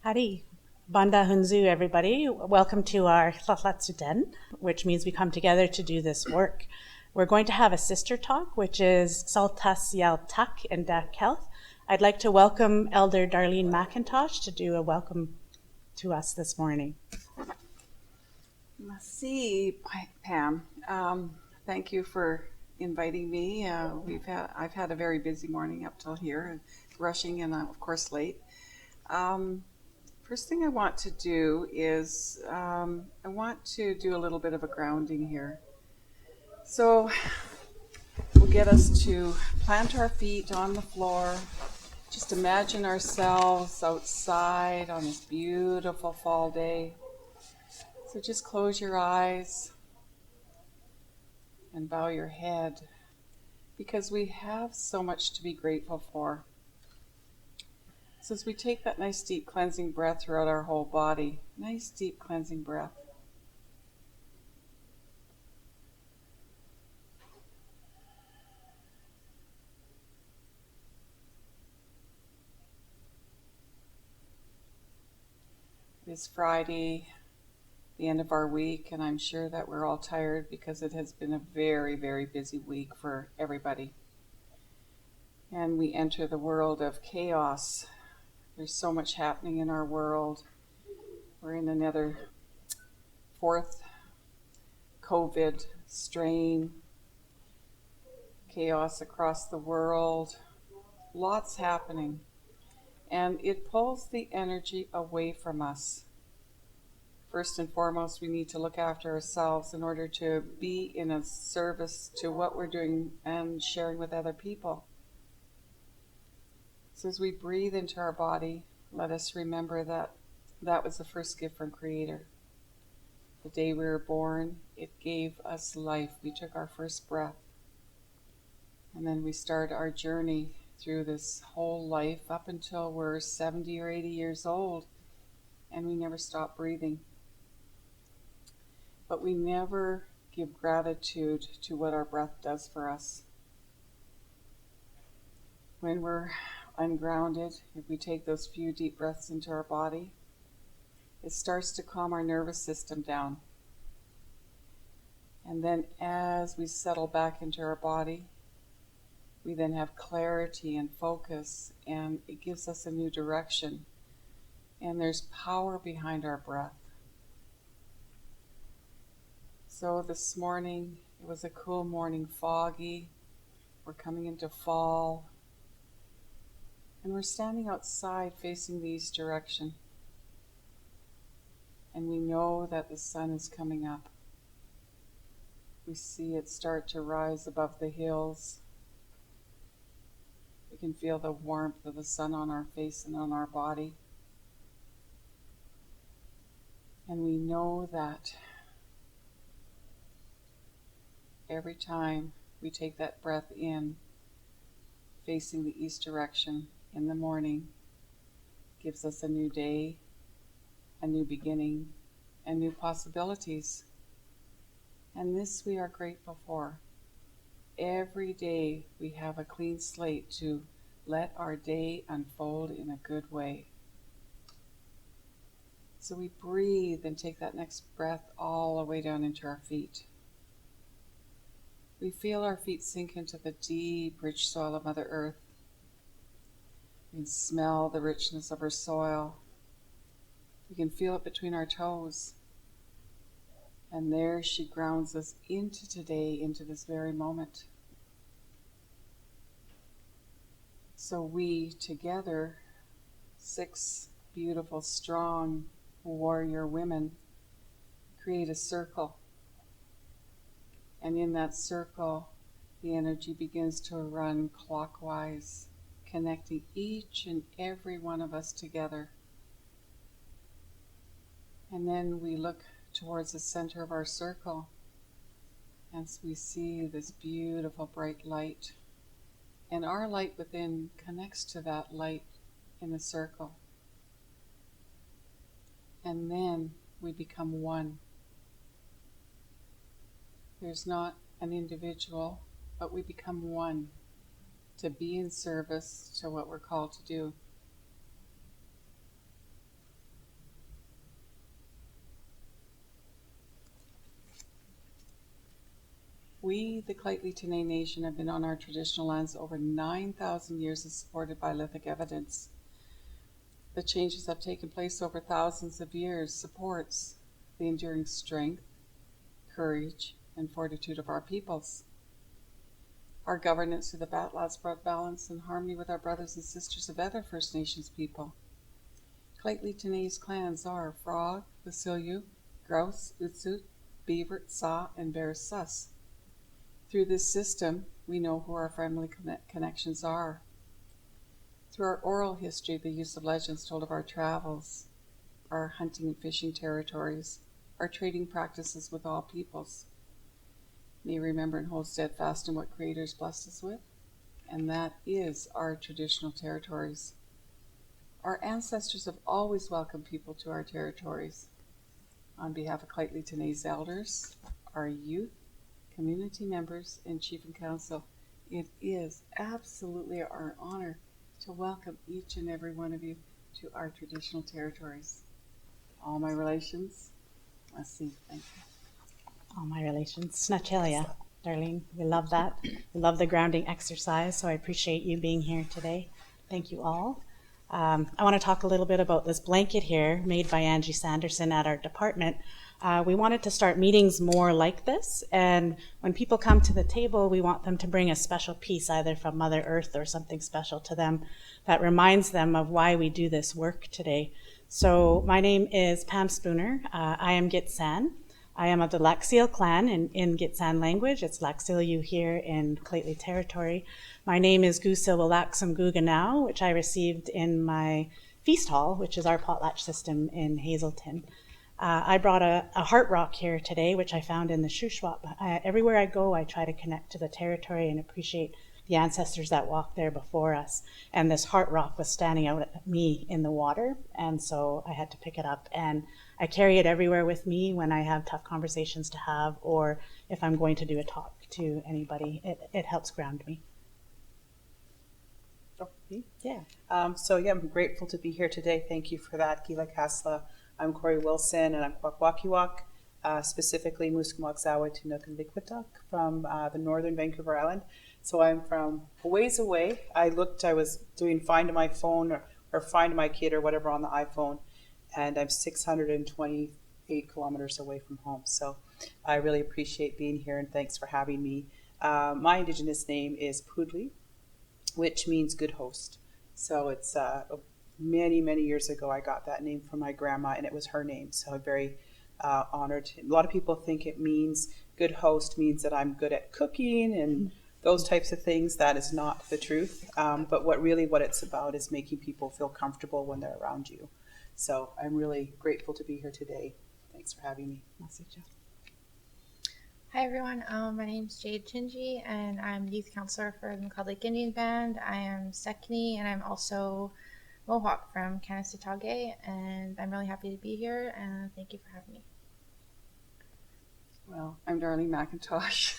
Hari, Banda Hunzu, everybody. Welcome to our Sulhtus Den, which means we come together to do this work. We're going to have a sister talk, which is Sulhtus Yalhtuk in Dak Health. I'd like to welcome Elder Darlene McIntosh to do a welcome to us this morning. Merci, Pam. Thank you for inviting me. I've had a very busy morning up till here, rushing and of course late. First thing I want to do is I want to do a little bit of a grounding here. So we'll get us to plant our feet on the floor. Just imagine ourselves outside on this beautiful fall day. So just close your eyes and bow your head, because we have so much to be grateful for. So as we take that nice deep cleansing breath throughout our whole body, nice deep cleansing breath. It is Friday, the end of our week, and I'm sure that we're all tired because it has been a very, very busy week for everybody. And we enter the world of chaos. There's so much happening in our world. We're in another fourth COVID strain, chaos across the world, lots happening. And it pulls the energy away from us. First and foremost, we need to look after ourselves in order to be in a service to what we're doing and sharing with other people. So as we breathe into our body, let us remember that that was the first gift from Creator. The day we were born, it gave us life. We took our first breath. And then we start our journey through this whole life up until we're 70 or 80 years old, and we never stop breathing. But we never give gratitude to what our breath does for us. When we're ungrounded, if we take those few deep breaths into our body, it starts to calm our nervous system down. And then as we settle back into our body, we then have clarity and focus, and it gives us a new direction. And there's power behind our breath. So this morning, it was a cool morning, foggy. We're coming into fall. And we're standing outside facing the east direction. And we know that the sun is coming up. We see it start to rise above the hills. We can feel the warmth of the sun on our face and on our body. And we know that every time we take that breath in, facing the east direction in the morning, gives us a new day, a new beginning, and new possibilities. And this we are grateful for. Every day we have a clean slate to let our day unfold in a good way. So we breathe and take that next breath all the way down into our feet. We feel our feet sink into the deep, rich soil of Mother Earth. We can smell the richness of her soil. We can feel it between our toes. And there she grounds us into today, into this very moment. So we together, 6 beautiful, strong warrior women, create a circle. And in that circle, the energy begins to run clockwise, connecting each and every one of us together. And then we look towards the center of our circle, and we see this beautiful bright light. And our light within connects to that light in the circle. And then we become one. There's not an individual, but we become one to be in service to what we're called to do. We, the Clytli Nation, have been on our traditional lands over 9,000 years and supported by lithic evidence. The changes have taken place over thousands of years supports the enduring strength, courage, and fortitude of our peoples. Our governance through the Batlaws brought balance and harmony with our brothers and sisters of other First Nations people. Clytli clans are Frog, Vasilyu, Grouse, Utsut, Beaver, Saw, and Bear Sus. Through this system, we know who our family connections are. Through our oral history, the use of legends told of our travels, our hunting and fishing territories, our trading practices with all peoples. May remember and hold steadfast in what Creator's blessed us with, and that is our traditional territories. Our ancestors have always welcomed people to our territories. On behalf of Clytli elders, our youth, community members, and Chief and Council, it is absolutely our honor to welcome each and every one of you to our traditional territories. All my relations, let's see, thank you. All my relations. Snachelia, Darlene, we love that. We love the grounding exercise, so I appreciate you being here today. Thank you all. I want to talk a little bit about this blanket here made by Angie Sanderson at our department. We wanted to start meetings more like this, and when people come to the table, we want them to bring a special piece, either from Mother Earth or something special to them that reminds them of why we do this work today. So my name is Pam Spooner. I am Gitxsan. I am of the Laxil clan in Gitxsan language. It's Laxilyu here in Clytli territory. My name is Gusil Walaxum Guganau, which I received in my feast hall, which is our potlatch system in Hazelton. I brought a heart rock here today, which I found in the Shuswap. Everywhere I go, I try to connect to the territory and appreciate the ancestors that walked there before us. And this heart rock was standing out at me in the water, and so I had to pick it up. And I carry it everywhere with me when I have tough conversations to have, or if I'm going to do a talk to anybody. It helps ground me. Yeah. I'm grateful to be here today. Thank you for that, Gila Kasla. I'm Kori Wilson, and I'm Kwakwakiwak, specifically Muskwakzawa Tunukanlikwituk from the northern Vancouver Island. So I'm from a ways away. I was doing Find My Phone or Find My Kid or whatever on the iPhone, and I'm 628 kilometers away from home. So I really appreciate being here, and thanks for having me. My Indigenous name is Pudli, which means good host. So it's many, many years ago I got that name from my grandma, and it was her name. So I'm very honored. A lot of people think it means good host means that I'm good at cooking and those types of things. That is not the truth. But what it's about is making people feel comfortable when they're around you. So I'm really grateful to be here today. Thanks for having me. Hi everyone, my name is Jayde Chinji, and I'm youth counselor for the McLeod Lake Indian Band. I am Sekni, and I'm also Mohawk from Kanesatake, and I'm really happy to be here, and thank you for having me. Well, I'm Darlene McIntosh,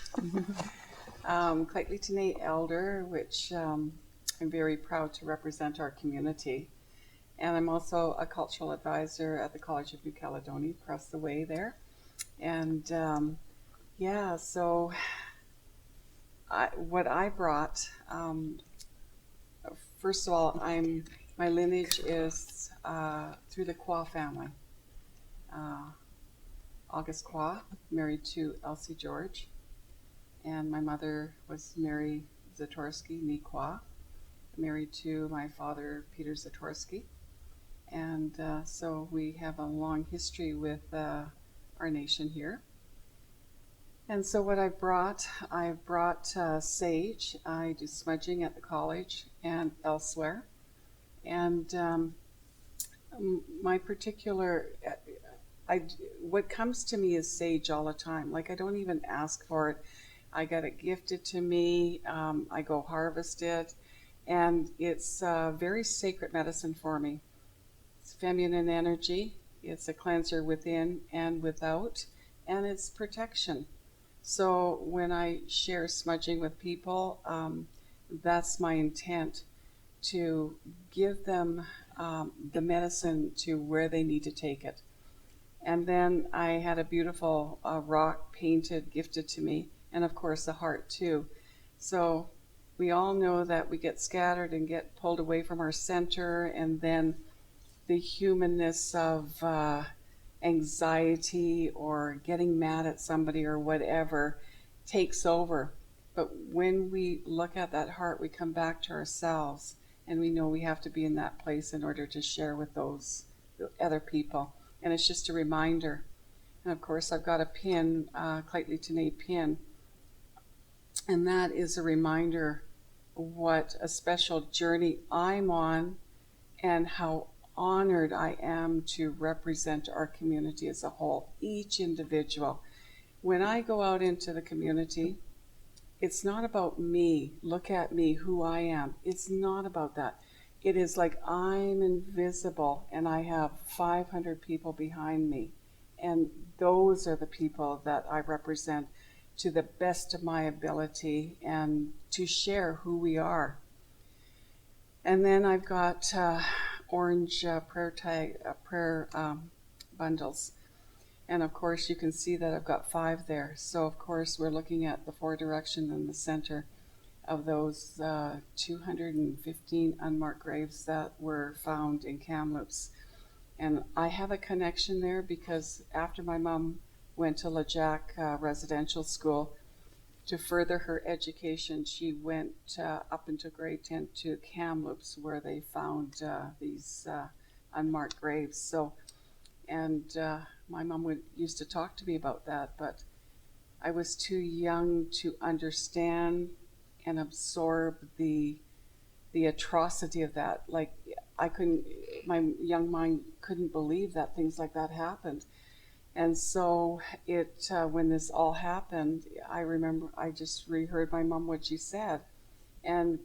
Clytli elder, which I'm very proud to represent our community. And I'm also a cultural advisor at the College of New Caledonia, across the way there. And so what I brought, first of all, my lineage is through the Kwa family. August Kwa, married to Elsie George, and my mother was Mary Zatorsky, Nee Kwa, married to my father, Peter Zatorsky. And so we have a long history with our nation here. And so what I brought sage. I do smudging at the college and elsewhere. And my particular, what comes to me is sage all the time. Like, I don't even ask for it. I get it gifted to me. I go harvest it. And it's very sacred medicine for me. It's feminine energy. It's a cleanser within and without. And it's protection. So when I share smudging with people, that's my intent, to give them the medicine to where they need to take it. And then I had a beautiful rock painted, gifted to me, and of course the heart too. So we all know that we get scattered and get pulled away from our center, and then the humanness of anxiety or getting mad at somebody or whatever takes over. But when we look at that heart, we come back to ourselves, and we know we have to be in that place in order to share with those other people. And it's just a reminder. And of course, I've got a pin, Clytely pin, and that is a reminder what a special journey I'm on and how honored I am to represent our community as a whole, each individual. When I go out into the community, it's not about me, look at me, who I am. It's not about that. It is like I'm invisible and I have 500 people behind me. And those are the people that I represent to the best of my ability and to share who we are. And then I've got orange prayer bundles. And of course you can see that I've got 5 there. So of course we're looking at the 4 direction in the center of those 215 unmarked graves that were found in Kamloops. And I have a connection there because after my mom went to LeJac residential school to further her education, she went up into grade 10 to Kamloops where they found these unmarked graves. So, and my mom used to talk to me about that, but I was too young to understand and absorb the atrocity of that. Like my young mind couldn't believe that things like that happened. And so when this all happened, I remember I just reheard my mom what she said, and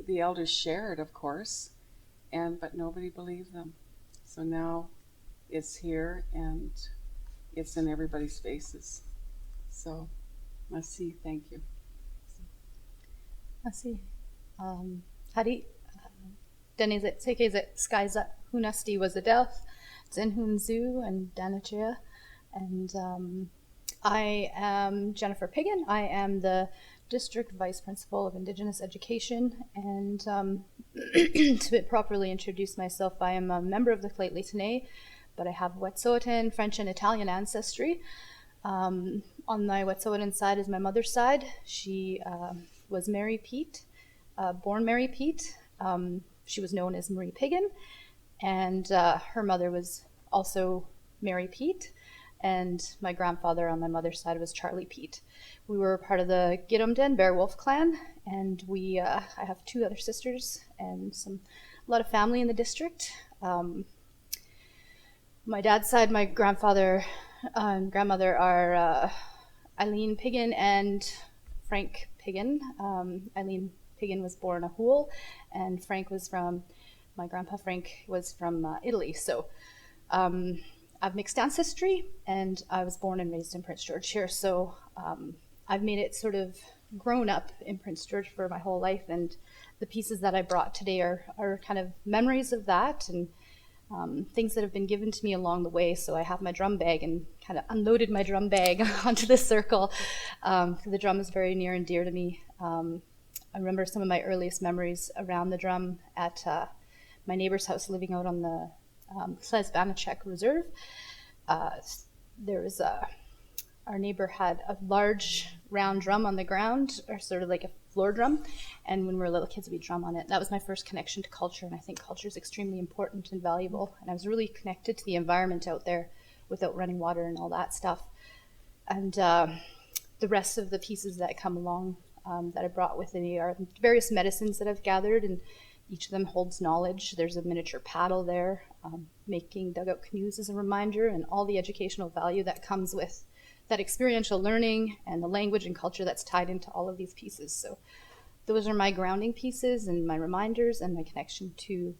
the elders shared, of course, but nobody believed them. So now it's here and it's in everybody's faces. So, merci, thank you. Merci. Hari Denizet Sekezet Skyza Hunasti was a death, Zenhunzu and Danachia. And I am Jennifer Pighin. I am the District Vice Principal of Indigenous Education. And to properly introduce myself, I am a member of the Clytely, but I have Wet'suwet'en, French and Italian ancestry. On my Wet'suwet'en side is my mother's side. She was Mary Pete, born Mary Pete. She was known as Marie Pighin, and her mother was also Mary Pete. And my grandfather on my mother's side was Charlie Pete. We were part of the Gidumden Bear Wolf clan, and I have 2 other sisters and a lot of family in the district. My dad's side, my grandfather and grandmother are Eileen Pighin and Frank Pighin. Eileen Pighin was born a Hoole, and my grandpa Frank was from Italy. So I've mixed ancestry, and I was born and raised in Prince George here. So I've made it sort of grown up in Prince George for my whole life, and the pieces that I brought today are kind of memories of that and things that have been given to me along the way. So I have my drum bag and kind of unloaded my drum bag onto this circle. The drum is very near and dear to me. I remember some of my earliest memories around the drum at my neighbor's house, living out on the Slesbanachek Reserve. Our neighbor had a large round drum on the ground, or sort of like a floor drum, and when we were little kids we'd drum on it. That was my first connection to culture, and I think culture is extremely important and valuable, and I was really connected to the environment out there without running water and all that stuff. And the rest of the pieces that come along that I brought with me are various medicines that I've gathered, and each of them holds knowledge. There's a miniature paddle there. Making dugout canoes is a reminder, and all the educational value that comes with that experiential learning and the language and culture that's tied into all of these pieces. So those are my grounding pieces and my reminders and my connection to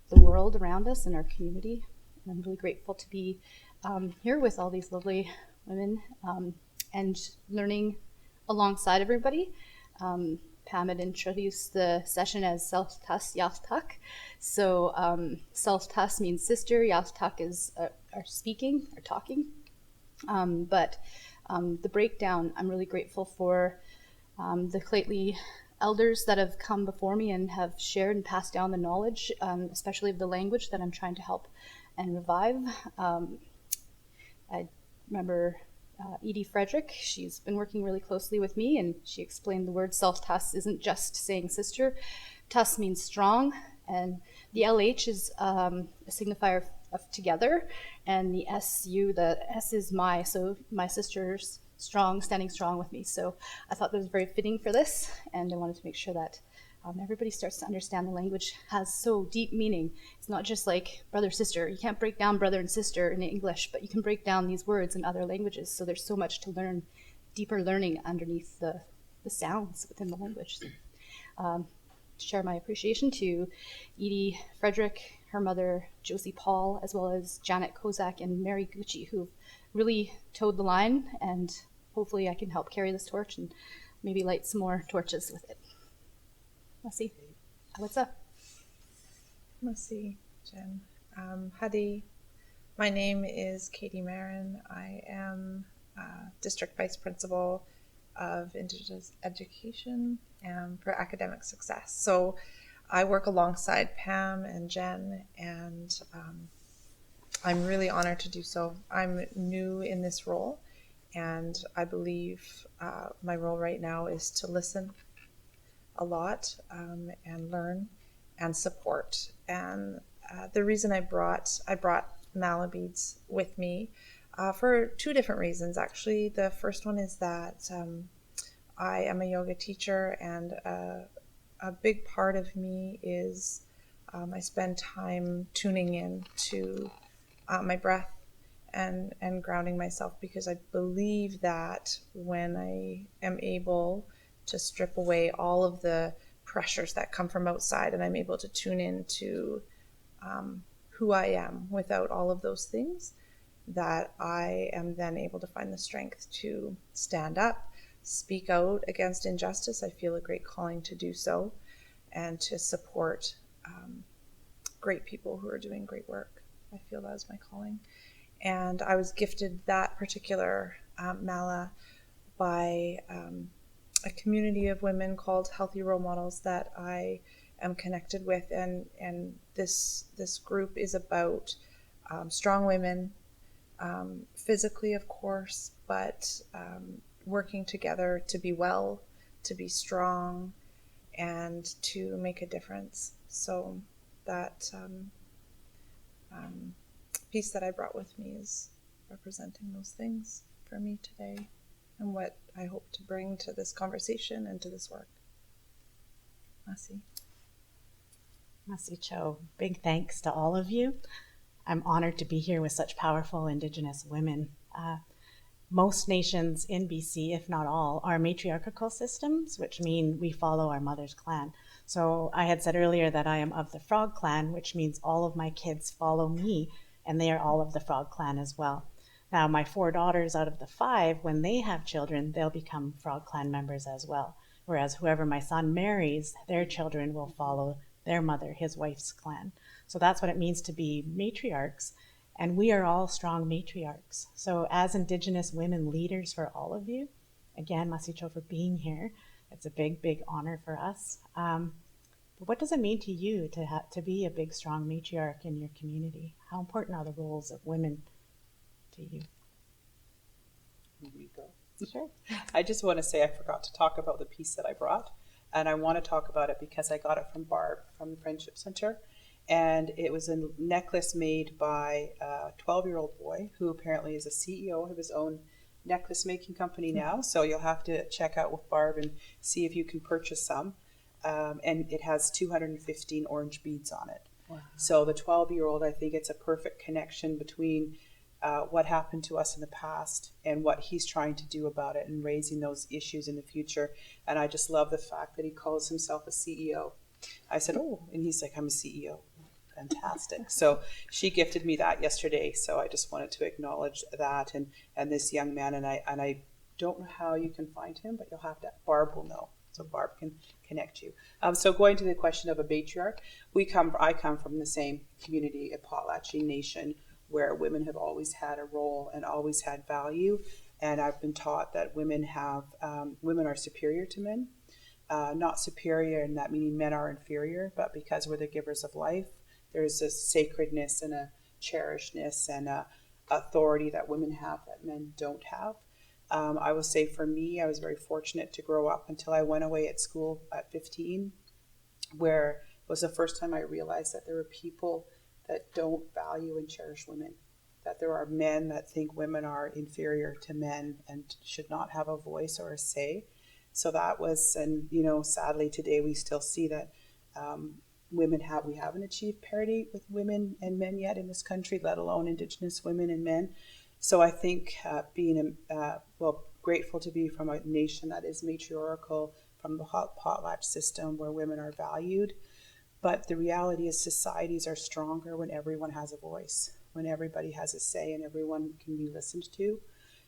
the world around us and our community. And I'm really grateful to be here with all these lovely women and learning alongside everybody. Pam had introduced the session as Sulhtus, Yalhtuk. So Sulhtus means sister, Yalhtuk is our speaking, or talking. But The breakdown, I'm really grateful for the Claytley elders that have come before me and have shared and passed down the knowledge, especially of the language that I'm trying to help and revive. I remember Edie Frederick. She's been working really closely with me, and she explained the word Sulhtus isn't just saying sister. Tus means strong, and the LH is a signifier of together, and the SU, the S is my, so my sister's strong, standing strong with me. So I thought that was very fitting for this, and I wanted to make sure that everybody starts to understand the language has so deep meaning. It's not just like brother, sister. You can't break down brother and sister in English, but you can break down these words in other languages. So there's so much to learn, deeper learning underneath the sounds within the language. To share my appreciation to Edie Frederick, her mother, Josie Paul, as well as Janet Kozak and Mary Gucci, who've really towed the line, and hopefully I can help carry this torch and maybe light some more torches with it. Let's see. What's up? Merci, Jen. Hadi, my name is Katie Marren. I am District Vice Principal of Indigenous Education for Academic Success. So I work alongside Pam and Jen, and I'm really honored to do so. I'm new in this role, and I believe my role right now is to listen a lot and learn and support. And the reason I brought mala beads with me for two different reasons, actually. The first one is that I am a yoga teacher, and a big part of me is I spend time tuning in to my breath and grounding myself, because I believe that when I am able to strip away all of the pressures that come from outside, and I'm able to tune into who I am without all of those things, that I am then able to find the strength to stand up, speak out against injustice. I feel a great calling to do so, and to support great people who are doing great work. I feel that is my calling. And I was gifted that particular mala by a community of women called Healthy Role Models that I am connected with, and this group is about strong women, physically of course, but working together to be well, to be strong, and to make a difference. So that piece that I brought with me is representing those things for me today, and what I hope to bring to this conversation and to this work. Merci. Merci Cho. Big thanks to all of you. I'm honored to be here with such powerful Indigenous women. Most nations in BC, if not all, are matriarchal systems, which mean we follow our mother's clan. So I had said earlier that I am of the Frog clan, which means all of my kids follow me, and they are all of the Frog clan as well. Now, my 4 daughters out of the 5, when they have children, they'll become Frog clan members as well. Whereas whoever my son marries, their children will follow their mother, his wife's clan. So that's what it means to be matriarchs. And we are all strong matriarchs. So as Indigenous women leaders for all of you, again, Masi Cho for being here. It's a big, big honor for us. But what does it mean to you to be a big, strong matriarch in your community? How important are the roles of women to you? Here we go. Sure. I just want to say I forgot to talk about the piece that I brought, and I want to talk about it because I got it from Barb from the Friendship Center, and it was a necklace made by a 12-year-old boy who apparently is a CEO of his own necklace making company now. So you'll have to check out with Barb and see if you can purchase some. And it has 215 orange beads on it. Wow. So the 12-year-old, I think it's a perfect connection between what happened to us in the past and what he's trying to do about it and raising those issues in the future. And I just love the fact that he calls himself a CEO. I said, oh, and he's like, I'm a CEO. Fantastic. So she gifted me that yesterday. So I just wanted to acknowledge that and this young man. And I don't know how you can find him, but you'll have to, Barb will know. So Barb can connect you. So going to the question of a matriarch, I come from the same community, a Potlatchie nation, where women have always had a role and always had value. And I've been taught that women are superior to men. Not superior in that meaning men are inferior, but because we're the givers of life, there's a sacredness and a cherishedness and a authority that women have that men don't have. I will say for me, I was very fortunate to grow up until I went away at school at 15, where it was the first time I realized that there were people that don't value and cherish women, that there are men that think women are inferior to men and should not have a voice or a say. So that was, and sadly today we still see that we haven't achieved parity with women and men yet in this country, let alone Indigenous women and men. So I think grateful to be from a nation that is matriarchal, from the potlatch system where women are valued. But the reality is societies are stronger when everyone has a voice, when everybody has a say and everyone can be listened to.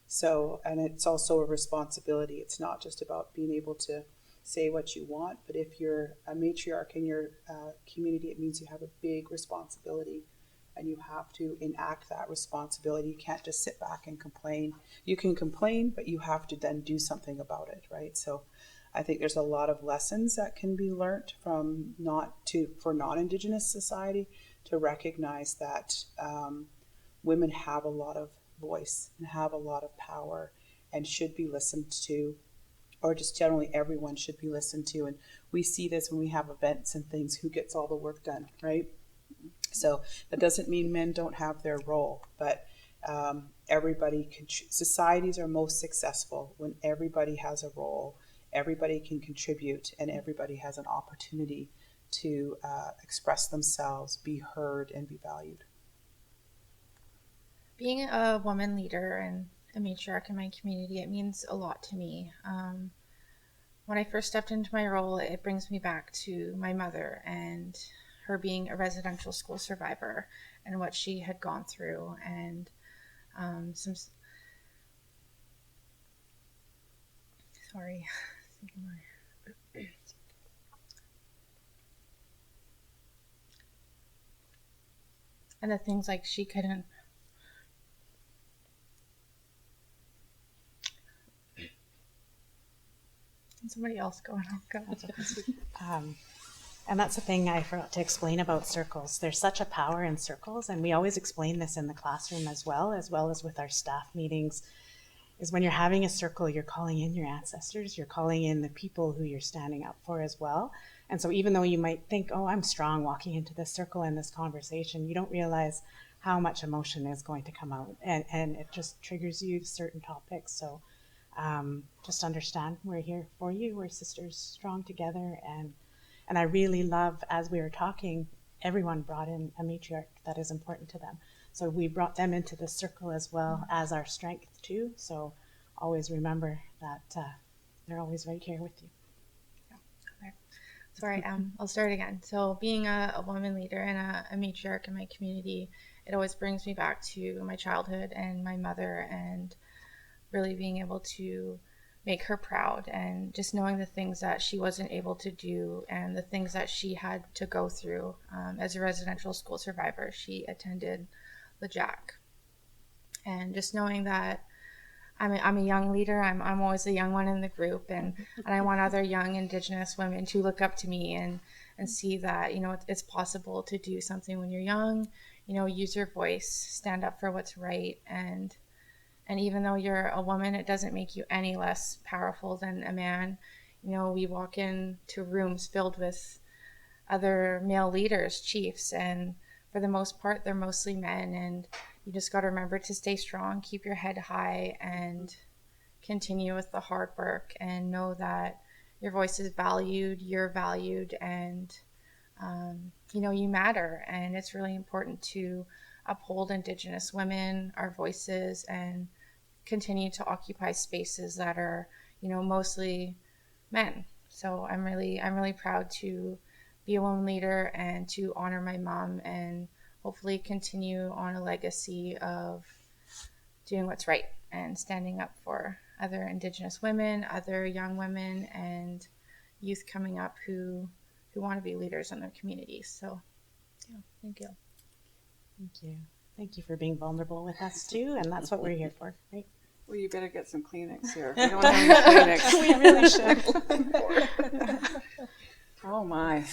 So, and it's also a responsibility. It's not just about being able to say what you want, but if you're a matriarch in your community, it means you have a big responsibility and you have to enact that responsibility. You can't just sit back and complain. You can complain, but you have to then do something about it, right? So I think there's a lot of lessons that can be learned for non-Indigenous society to recognize that women have a lot of voice and have a lot of power and should be listened to, or just generally everyone should be listened to. And we see this when we have events and things, who gets all the work done, right? So that doesn't mean men don't have their role, but societies are most successful when everybody has a role, everybody can contribute, and everybody has an opportunity to express themselves, be heard, and be valued. Being a woman leader and a matriarch in my community, it means a lot to me. When I first stepped into my role, it brings me back to my mother and her being a residential school survivor and what she had gone through, and and the things like she couldn't. Somebody else going on. Go ahead. And that's the thing I forgot to explain about circles. There's such a power in circles, and we always explain this in the classroom as well as with our staff meetings, is when you're having a circle, you're calling in your ancestors, you're calling in the people who you're standing up for as well. And so even though you might think, oh, I'm strong walking into this circle in this conversation, you don't realize how much emotion is going to come out, and it just triggers you to certain topics. So just understand we're here for you. We're sisters strong together. And I really love, as we were talking, everyone brought in a matriarch that is important to them. So we brought them into the circle as well as our strength too. So always remember that they're always right here with you. Okay. Sorry, I'll start again. So being a woman leader and a matriarch in my community, it always brings me back to my childhood and my mother, and really being able to make her proud, and just knowing the things that she wasn't able to do and the things that she had to go through as a residential school survivor. She attended the Jack, and just knowing that I'm a young leader. I'm always the young one in the group, and I want other young Indigenous women to look up to me and see that it's possible to do something when you're young. Use your voice, stand up for what's right, and even though you're a woman, it doesn't make you any less powerful than a man. We walk into rooms filled with other male leaders, chiefs, and for the most part, they're mostly men. And you just got to remember to stay strong, keep your head high, and continue with the hard work, and know that your voice is valued, you're valued, and you matter. And it's really important to uphold Indigenous women, our voices, and continue to occupy spaces that are, mostly men. So I'm really proud to be a woman leader and to honor my mom, and hopefully continue on a legacy of doing what's right and standing up for other Indigenous women, other young women, and youth coming up who want to be leaders in their communities. So, yeah, thank you. Thank you. Thank you for being vulnerable with us too, and that's what we're here for, right? Well, you better get some Kleenex here. We don't have any Kleenex. We really should. Oh my.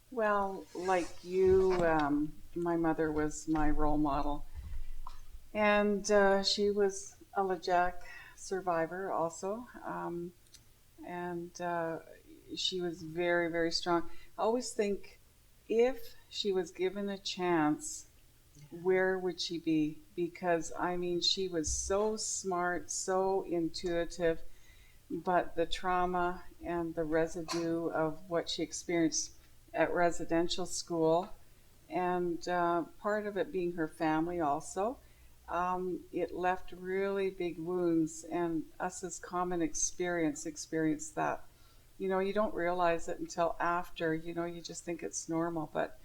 Well, like you, my mother was my role model. And she was a LeJac survivor also. And she was very, very strong. I always think if she was given a chance, where would she be? Because, I mean, she was so smart, so intuitive, but the trauma and the residue of what she experienced at residential school, and part of it being her family also, it left really big wounds, and us as common experienced that. You know, you don't realize it until after, you know, you just think it's normal. But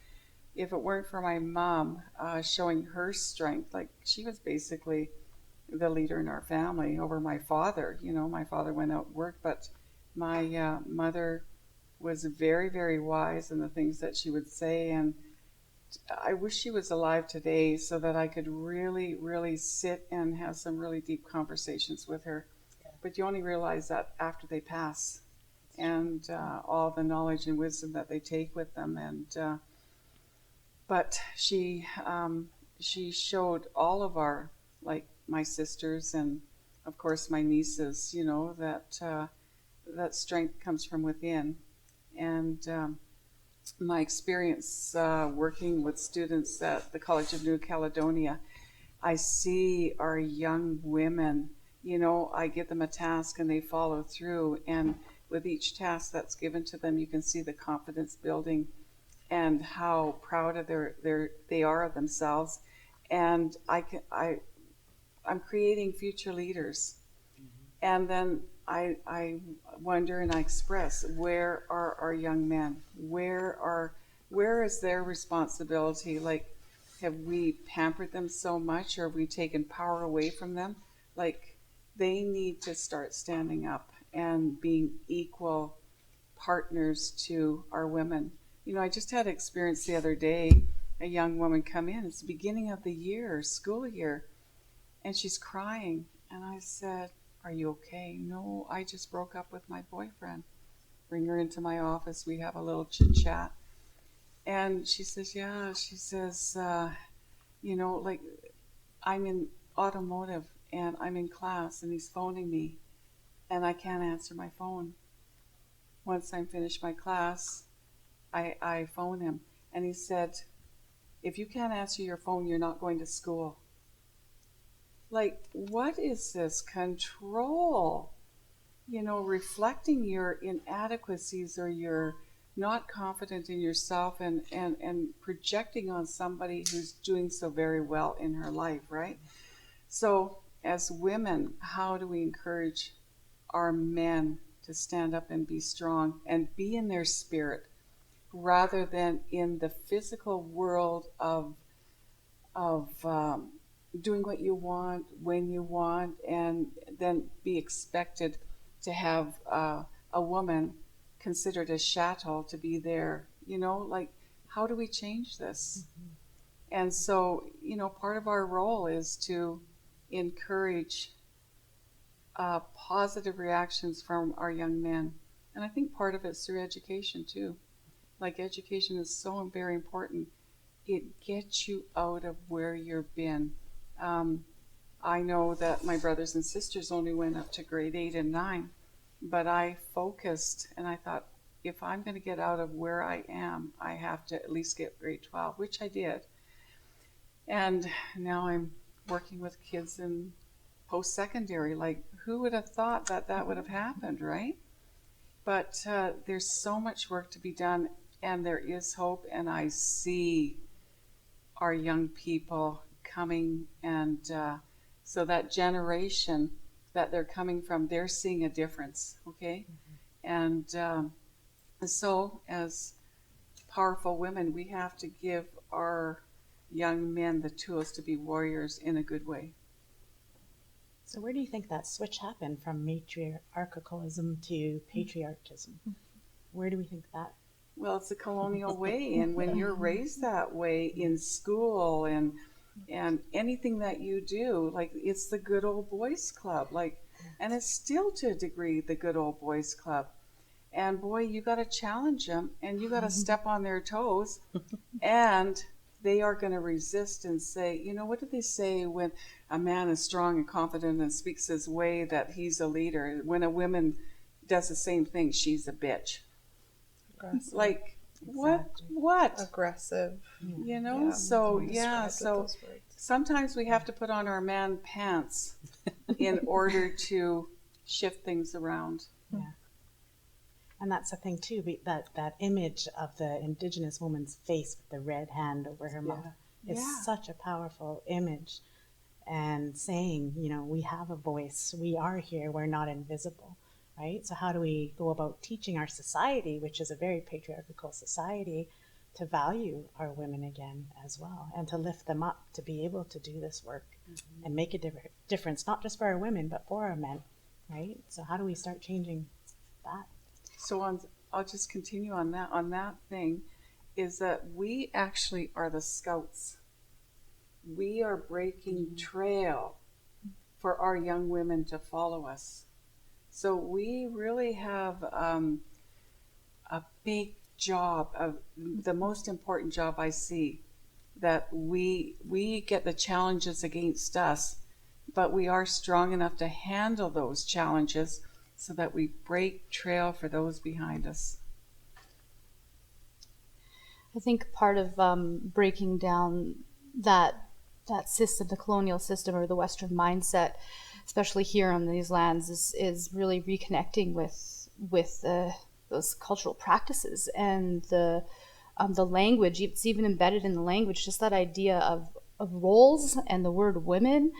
if it weren't for my mom showing her strength, like she was basically the leader in our family over my father. You know, my father went out work, but my mother was very, very wise in the things that she would say, and I wish she was alive today so that I could really, really sit and have some really deep conversations with her. But you only realize that after they pass, and all the knowledge and wisdom that they take with them. And but she showed all of our, like my sisters and of course my nieces, you know, that that strength comes from within. And my experience working with students at the College of New Caledonia, I see our young women, you know, I give them a task and they follow through, and with each task that's given to them, you can see the confidence building and how proud of they are of themselves. And I'm creating future leaders. And then I wonder and I express, where are our young men? Where is their responsibility? Like, have we pampered them so much, or have we taken power away from them? Like, they need to start standing up and being equal partners to our women. You know, I just had an experience the other day, a young woman come in, it's the beginning of the year, school year, and she's crying. And I said, "Are you okay?" "No, I just broke up with my boyfriend." Bring her into my office, we have a little chit chat. And she says, yeah, she says, you know, like, I'm in automotive and I'm in class and he's phoning me and I can't answer my phone. Once I'm finished my class, I phone him, and he said, "If you can't answer your phone, you're not going to school." Like, what is this control? You know, reflecting your inadequacies, or you're not confident in yourself, and projecting on somebody who's doing so very well in her life, right? So as women, how do we encourage our men to stand up and be strong and be in their spirit, rather than in the physical world of doing what you want, when you want, and then be expected to have a woman considered a chattel to be there? You know, like, how do we change this? Mm-hmm. And so, you know, part of our role is to encourage positive reactions from our young men. And I think part of it's through education too. Like, education is so very important. It gets you out of where you've been. I know that my brothers and sisters only went up to grade 8 and 9, but I focused and I thought, if I'm going to get out of where I am, I have to at least get grade 12, which I did. And now I'm working with kids in post-secondary. Like, who would have thought that that would have happened, right? But there's so much work to be done, and there is hope, and I see our young people coming, and so that generation that they're coming from, they're seeing a difference, okay? Mm-hmm. And so as powerful women, we have to give our young men the tools to be warriors in a good way. So where do you think that switch happened from matriarchalism to patriarchism? Where do we think that? Well, it's a colonial way, and when you're raised that way in school, and And anything that you do, like, it's the good old boys club, like, and it's still to a degree the good old boys club. And boy, you got to challenge them, and you got to step on their toes, and they are going to resist and say, you know, what do they say when a man is strong and confident and speaks his way, that he's a leader? When a woman does the same thing, she's a bitch. Aggressive. Like, Exactly. what? Aggressive. You know, Yeah, so described yeah, with so those words. sometimes we have to put on our man pants in order to shift things around. And that's the thing too, that image of the Indigenous woman's face with the red hand over her mouth is such a powerful image, and saying, you know, we have a voice, we are here, we're not invisible, right? So how do we go about teaching our society, which is a very patriarchal society, to value our women again as well, and to lift them up to be able to do this work and make a difference, not just for our women, but for our men, right? So how do we start changing that? So I'll just continue on that thing, is that we actually are the scouts. We are breaking trail for our young women to follow us. So we really have a big job, of the most important job I see, that we get the challenges against us, but we are strong enough to handle those challenges so that we break trail for those behind us. I think part of breaking down that system, the colonial system or the Western mindset, especially here on these lands, is really reconnecting with those cultural practices and the language. It's even embedded in the language, just that idea of roles and the word women.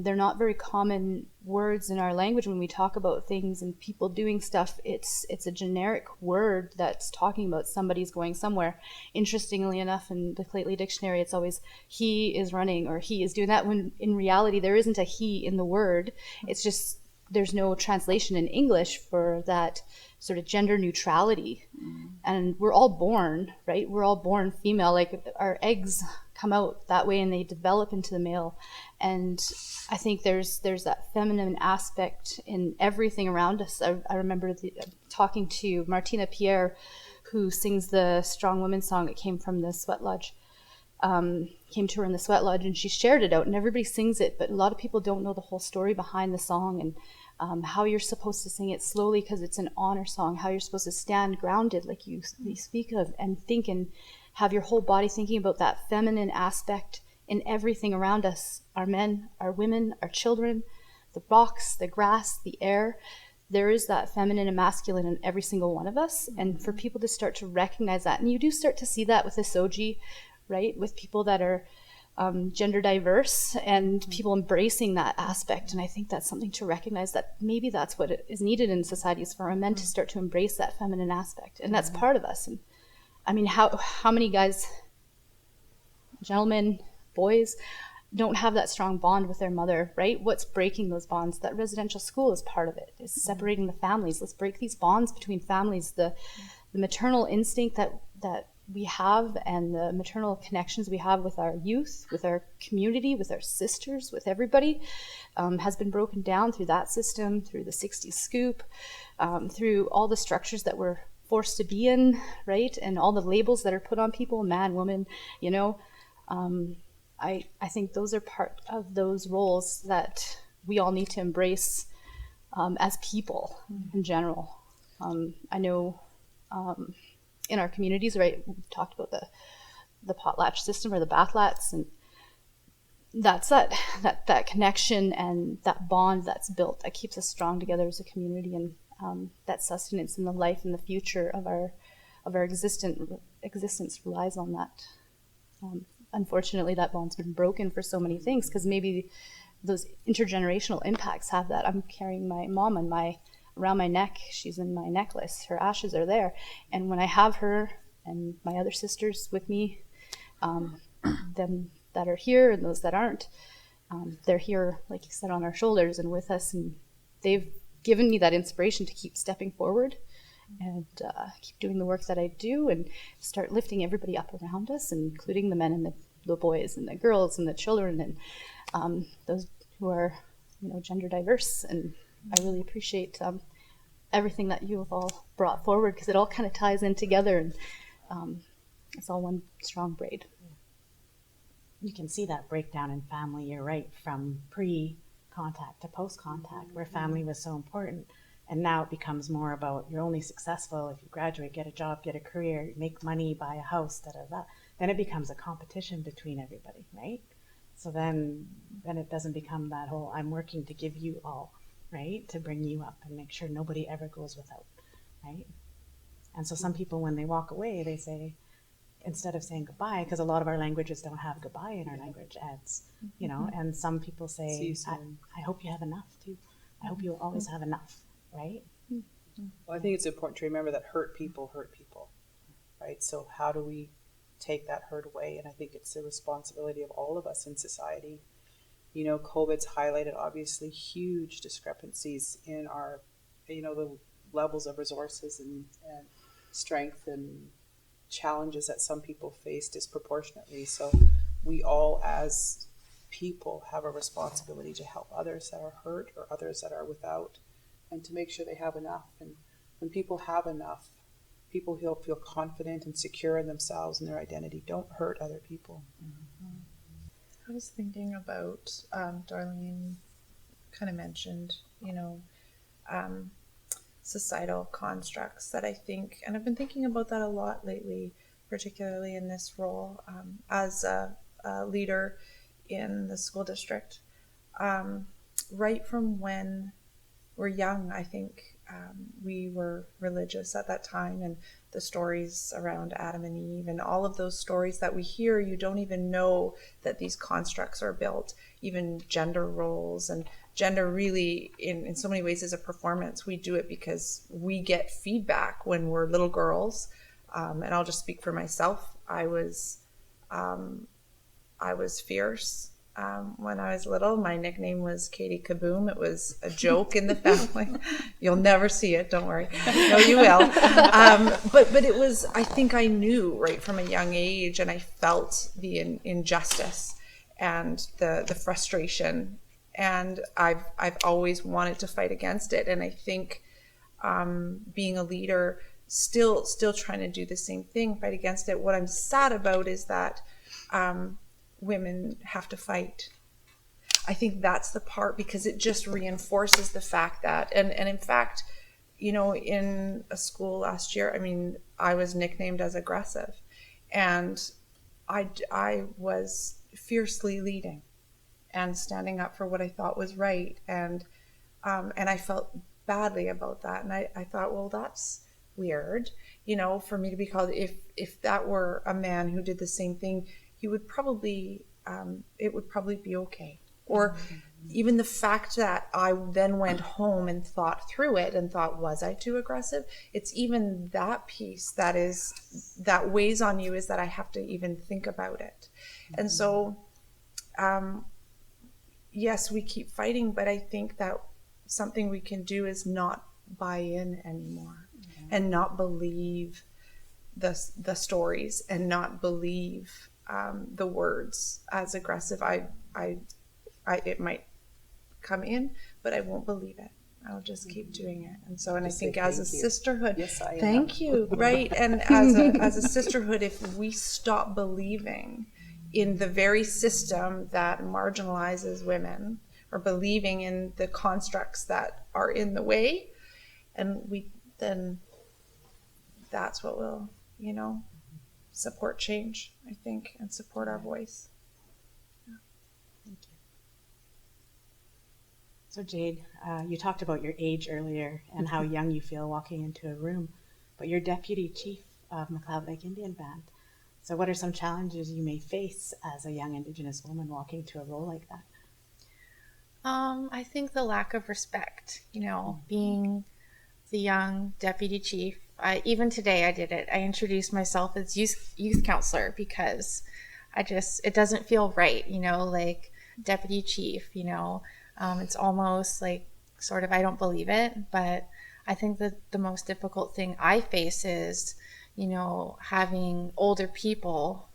They're not very common words in our language when we talk about things and people doing stuff. It's a generic word that's talking about somebody's going somewhere. Interestingly enough, in the Clately Dictionary, it's always he is running or he is doing that, when in reality there isn't a he in the word. It's just there's no translation in English for that sort of gender neutrality. And we're all born, right? We're all born female. Like our eggs come out that way and they develop into the male. And I think there's that feminine aspect in everything around us. I remember talking to Martina Pierre, who sings the Strong Women song that came from the Sweat Lodge. Came to her in the Sweat Lodge, and she shared it out, and everybody sings it, but a lot of people don't know the whole story behind the song, and how you're supposed to sing it slowly because it's an honor song, how you're supposed to stand grounded like you speak of, and think and have your whole body thinking about that feminine aspect in everything around us, our men, our women, our children, the rocks, the grass, the air. There is that feminine and masculine in every single one of us, and for people to start to recognize that, and you do start to see that with the Soji, right, with people that are gender diverse and people embracing that aspect. And I think that's something to recognize, that maybe that's what is needed in society, is for our men to start to embrace that feminine aspect, and that's part of us. And I mean, how many guys, gentlemen, boys, don't have that strong bond with their mother, right? What's breaking those bonds? That residential school is part of it, is separating the families. Let's break these bonds between families. The maternal instinct that we have, and the maternal connections we have with our youth, with our community, with our sisters, with everybody, has been broken down through that system, through the 60s scoop, through all the structures that we're forced to be in, right? And all the labels that are put on people, man, woman, you know. I think those are part of those roles that we all need to embrace as people in general. I know in our communities, right, we've talked about the potlatch system or the bathlats, and that's that connection and that bond that's built that keeps us strong together as a community, and that sustenance in the life and the future of our existence relies on that. Unfortunately, that bond's been broken for so many things, because maybe those intergenerational impacts have that. I'm carrying my mom around my neck. She's in my necklace. Her ashes are there. And when I have her and my other sisters with me, them that are here and those that aren't, they're here, like you said, on our shoulders and with us. And they've given me that inspiration to keep stepping forward and keep doing the work that I do, and start lifting everybody up around us, including the men the boys and the girls and the children and those who are, gender diverse. And I really appreciate everything that you have all brought forward, because it all kind of ties in together, and it's all one strong braid. You can see that breakdown in family, you're right, from pre-contact to post-contact, where family was so important. And now it becomes more about you're only successful if you graduate, get a job, get a career, make money, buy a house, da-da-da. Then it becomes a competition between everybody, right? So then it doesn't become that whole, I'm working to give you all, right? To bring you up and make sure nobody ever goes without, right? And so some people, when they walk away, they say, instead of saying goodbye, because a lot of our languages don't have goodbye in our language ads, and some people say, I hope you have enough too. I hope you'll always have enough, right? Well, I think it's important to remember that hurt people, right? So how do we take that hurt away? And I think it's the responsibility of all of us in society. COVID's highlighted obviously huge discrepancies in our, the levels of resources and strength and challenges that some people face disproportionately. So we all as people have a responsibility to help others that are hurt or others that are without, and to make sure they have enough. And when people have enough, people feel confident and secure in themselves and their identity. Don't hurt other people. Mm-hmm. I was thinking about, Darlene kind of mentioned, societal constructs that I think, and I've been thinking about that a lot lately, particularly in this role as a leader in the school district. Right from when we're young, I think we were religious at that time, and the stories around Adam and Eve and all of those stories that we hear, you don't even know that these constructs are built. Even gender roles, and gender really in so many ways is a performance. We do it because we get feedback when we're little girls, and I'll just speak for myself. I was fierce. When I was little, my nickname was Katie Kaboom. It was a joke in the family. You'll never see it, don't worry. No, you will. But it was, I think I knew right from a young age, and I felt the injustice and the frustration, and I've always wanted to fight against it. And I think being a leader, still trying to do the same thing, fight against it. What I'm sad about is that women have to fight. I think that's the part, because it just reinforces the fact that, and in fact, in a school last year, I was nicknamed as aggressive, and I was fiercely leading and standing up for what I thought was right, and I felt badly about that, and I thought, well, that's weird, for me to be called. If that were a man who did the same thing, he would probably, it would probably be okay. Or even the fact that I then went home and thought through it and thought, was I too aggressive? It's even that piece that weighs on you, is that I have to even think about it. And so, yes, we keep fighting, but I think that something we can do is not buy in anymore, and not believe the stories, and not believe the words as aggressive. It might come in, but I won't believe it. I'll just keep doing it. And so, and I think as a sisterhood, yes, I am. Thank you. Right. And as a sisterhood, if we stop believing in the very system that marginalizes women, or believing in the constructs that are in the way, then that's what will, support change, I think, and support our voice. Yeah. Thank you. So Jayde, you talked about your age earlier and how young you feel walking into a room, but you're deputy chief of McLeod Lake Indian Band. So what are some challenges you may face as a young Indigenous woman walking to a role like that? I think the lack of respect, being the young deputy chief. Even today I did it. I introduced myself as youth counselor, because it doesn't feel right, like deputy chief, it's almost like sort of, I don't believe it. But I think that the most difficult thing I face is, having older people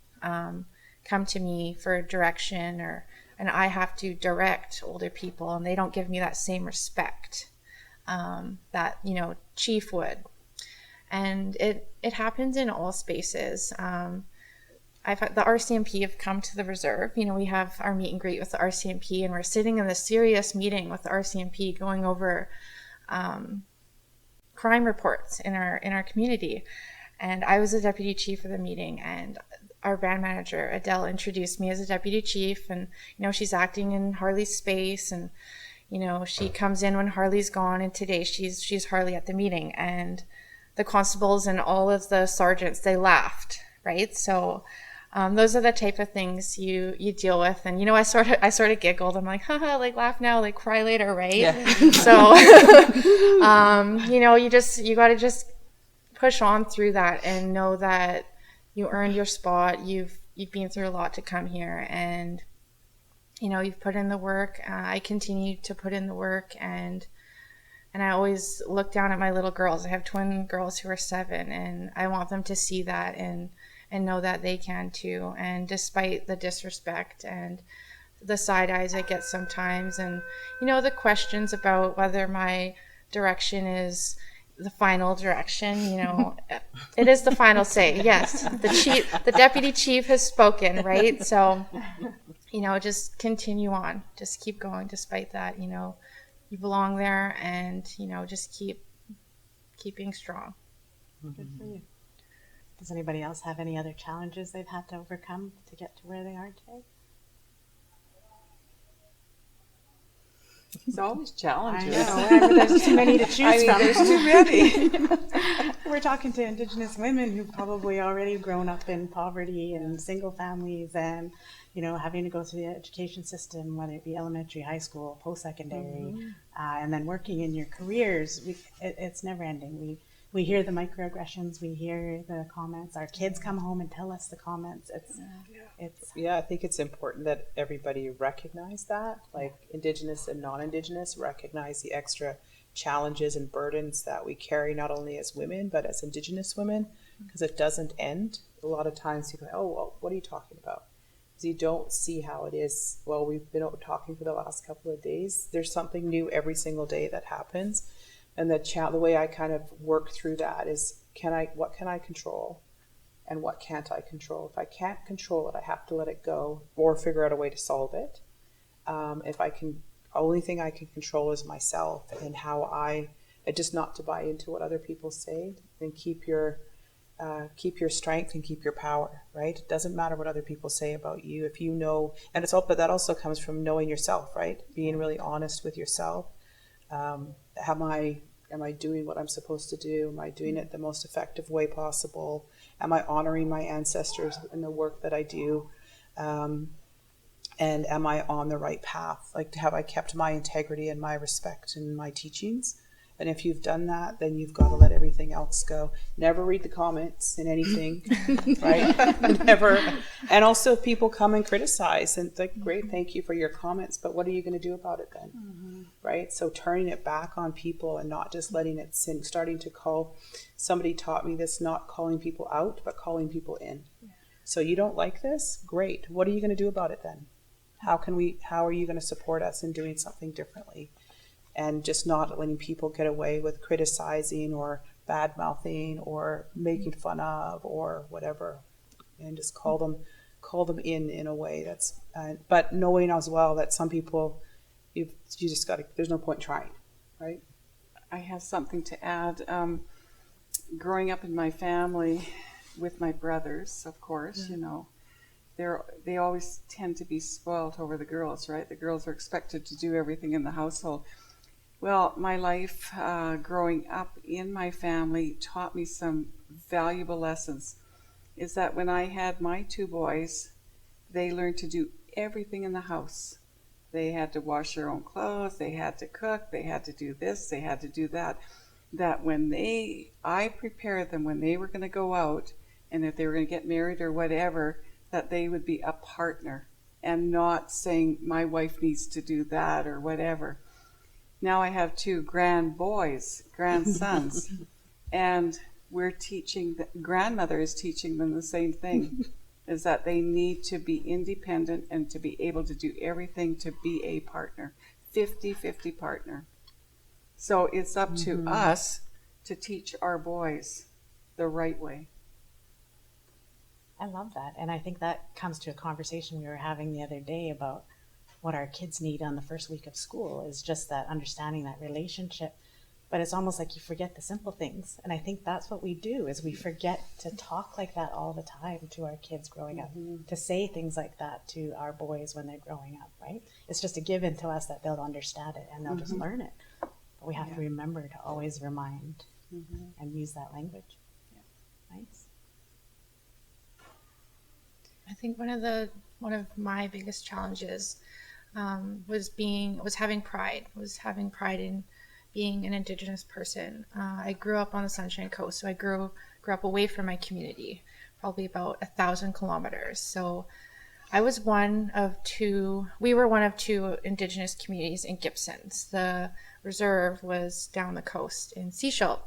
come to me for direction, and I have to direct older people, and they don't give me that same respect that, you know, chief would. And it happens in all spaces. I've had the RCMP have come to the reserve. You know, we have our meet and greet with the RCMP, and we're sitting in the serious meeting with the RCMP going over crime reports in our community. And I was the deputy chief of the meeting, and our band manager Adele introduced me as a deputy chief, and you know, she's acting in Harley's space, and you know, she comes in when Harley's gone, and today she's Harley at the meeting. And the constables and all of the sergeants, they laughed, right? So those are the type of things you deal with. And, you know, I sort of giggled. I'm like, haha, like laugh now, like cry later, right? Yeah. So, you know, you got to just push on through that and know that you earned your spot. You've been through a lot to come here, and, you know, you've put in the work. I continue to put in the work, and I always look down at my little girls. I have twin girls who are 7, and I want them to see that and know that they can too. And despite the disrespect and the side eyes I get sometimes, and, you know, the questions about whether my direction is the final direction, you know, it is the final say. Yes, the deputy chief has spoken, right? So, you know, just continue on, just keep going despite that. You know, you belong there, and, you know, just keep being strong. Good for you. Does anybody else have any other challenges they've had to overcome to get to where they are today? It's always challenges. I know. There's too many to choose from. There's too many. We're talking to Indigenous women who've probably already grown up in poverty and single families, and, you know, having to go through the education system, whether it be elementary, high school, post-secondary, and then working in your careers. It's never ending. We hear the microaggressions, we hear the comments. Our kids come home and tell us the comments. I think it's important that everybody recognize that, like Indigenous and non-Indigenous, recognize the extra challenges and burdens that we carry, not only as women, but as Indigenous women, because it doesn't end. A lot of times people go, oh, well, what are you talking about? Because you don't see how it is. Well, we've been talking for the last couple of days. There's something new every single day that happens. And the way I kind of work through that is, what can I control and what can't I control? If I can't control it, I have to let it go or figure out a way to solve it. Only thing I can control is myself and just not to buy into what other people say, and keep your strength and keep your power, right? It doesn't matter what other people say about you. If you know, but that also comes from knowing yourself, right? Being really honest with yourself. Am I doing what I'm supposed to do? Am I doing it the most effective way possible? Am I honoring my ancestors in the work that I do? And am I on the right path? Like, have I kept my integrity and my respect in my teachings? And if you've done that, then you've got to let everything else go. Never read the comments in anything, right? Never. And also, if people come and criticize, and like, great, thank you for your comments, but what are you going to do about it then? Right? So turning it back on people and not just letting it sink, starting to call, somebody taught me this, not calling people out, but calling people in. Yeah. So you don't like this? Great. What are you going to do about it then? How are you going to support us in doing something differently? And just not letting people get away with criticizing or bad-mouthing or making fun of or whatever, and just call them in a way that's, but knowing as well that some people, you just got to, there's no point trying, right? I have something to add. Growing up in my family with my brothers, of course, you know, they always tend to be spoiled over the girls, right? The girls are expected to do everything in the household. Well, my life growing up in my family taught me some valuable lessons. Is that when I had my 2 boys, they learned to do everything in the house. They had to wash their own clothes, they had to cook, they had to do this, they had to do that. That when I prepared them when they were going to go out, and if they were going to get married or whatever, that they would be a partner and not saying my wife needs to do that or whatever. Now I have 2 grandsons, and we're teaching, grandmother is teaching them the same thing. is that they need to be independent and to be able to do everything to be a partner, 50-50 partner. So it's up to us to teach our boys the right way. I love that. And I think that comes to a conversation we were having the other day about what our kids need on the first week of school is just that understanding that relationship. But it's almost like you forget the simple things. And I think that's what we do is we forget to talk like that all the time to our kids growing up, to say things like that to our boys when they're growing up, right? It's just a given to us that they'll understand it and they'll just learn it. But we have to remember to always remind and use that language. Nice. I think one of my biggest challenges was having pride in being an Indigenous person. I grew up on the Sunshine Coast, so I grew up away from my community, probably about 1,000 kilometers. So I was we were one of two Indigenous communities in Gibsons. The reserve was down the coast in Seashell.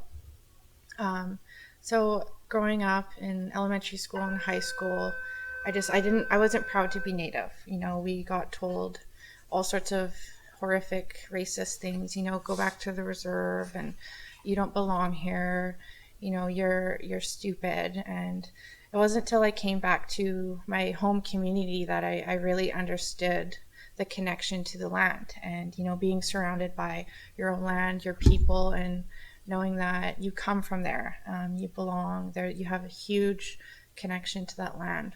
So growing up in elementary school and high school, I wasn't proud to be Native. You know, we got told all sorts of horrific racist things, you know, go back to the reserve and you don't belong here, you know, you're stupid. And it wasn't until I came back to my home community that I really understood the connection to the land and, you know, being surrounded by your own land, your people, and knowing that you come from there, you belong there, you have a huge connection to that land.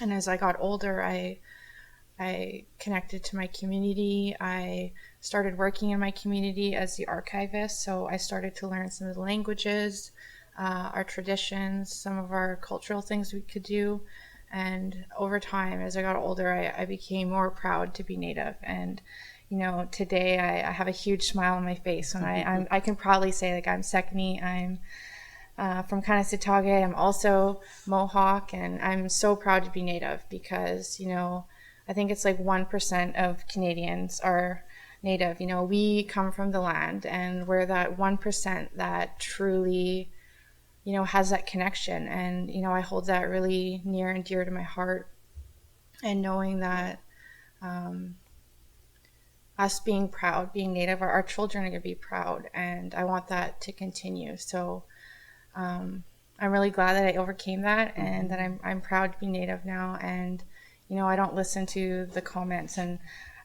And as I got older, I connected to my community. I started working in my community as the archivist, so I started to learn some of the languages, our traditions, some of our cultural things we could do. And over time, as I got older, I became more proud to be Native. And, you know, today I have a huge smile on my face when I can proudly say, like, I'm Sekni, I'm from Kanesatake, I'm also Mohawk, and I'm so proud to be Native because, you know, I think it's like 1% of Canadians are Native. You know, we come from the land and we're that 1% that truly, you know, has that connection. And, you know, I hold that really near and dear to my heart. And knowing that us being proud, being Native, our children are going to be proud. And I want that to continue. So I'm really glad that I overcame that and that I'm proud to be Native now. And you know, I don't listen to the comments and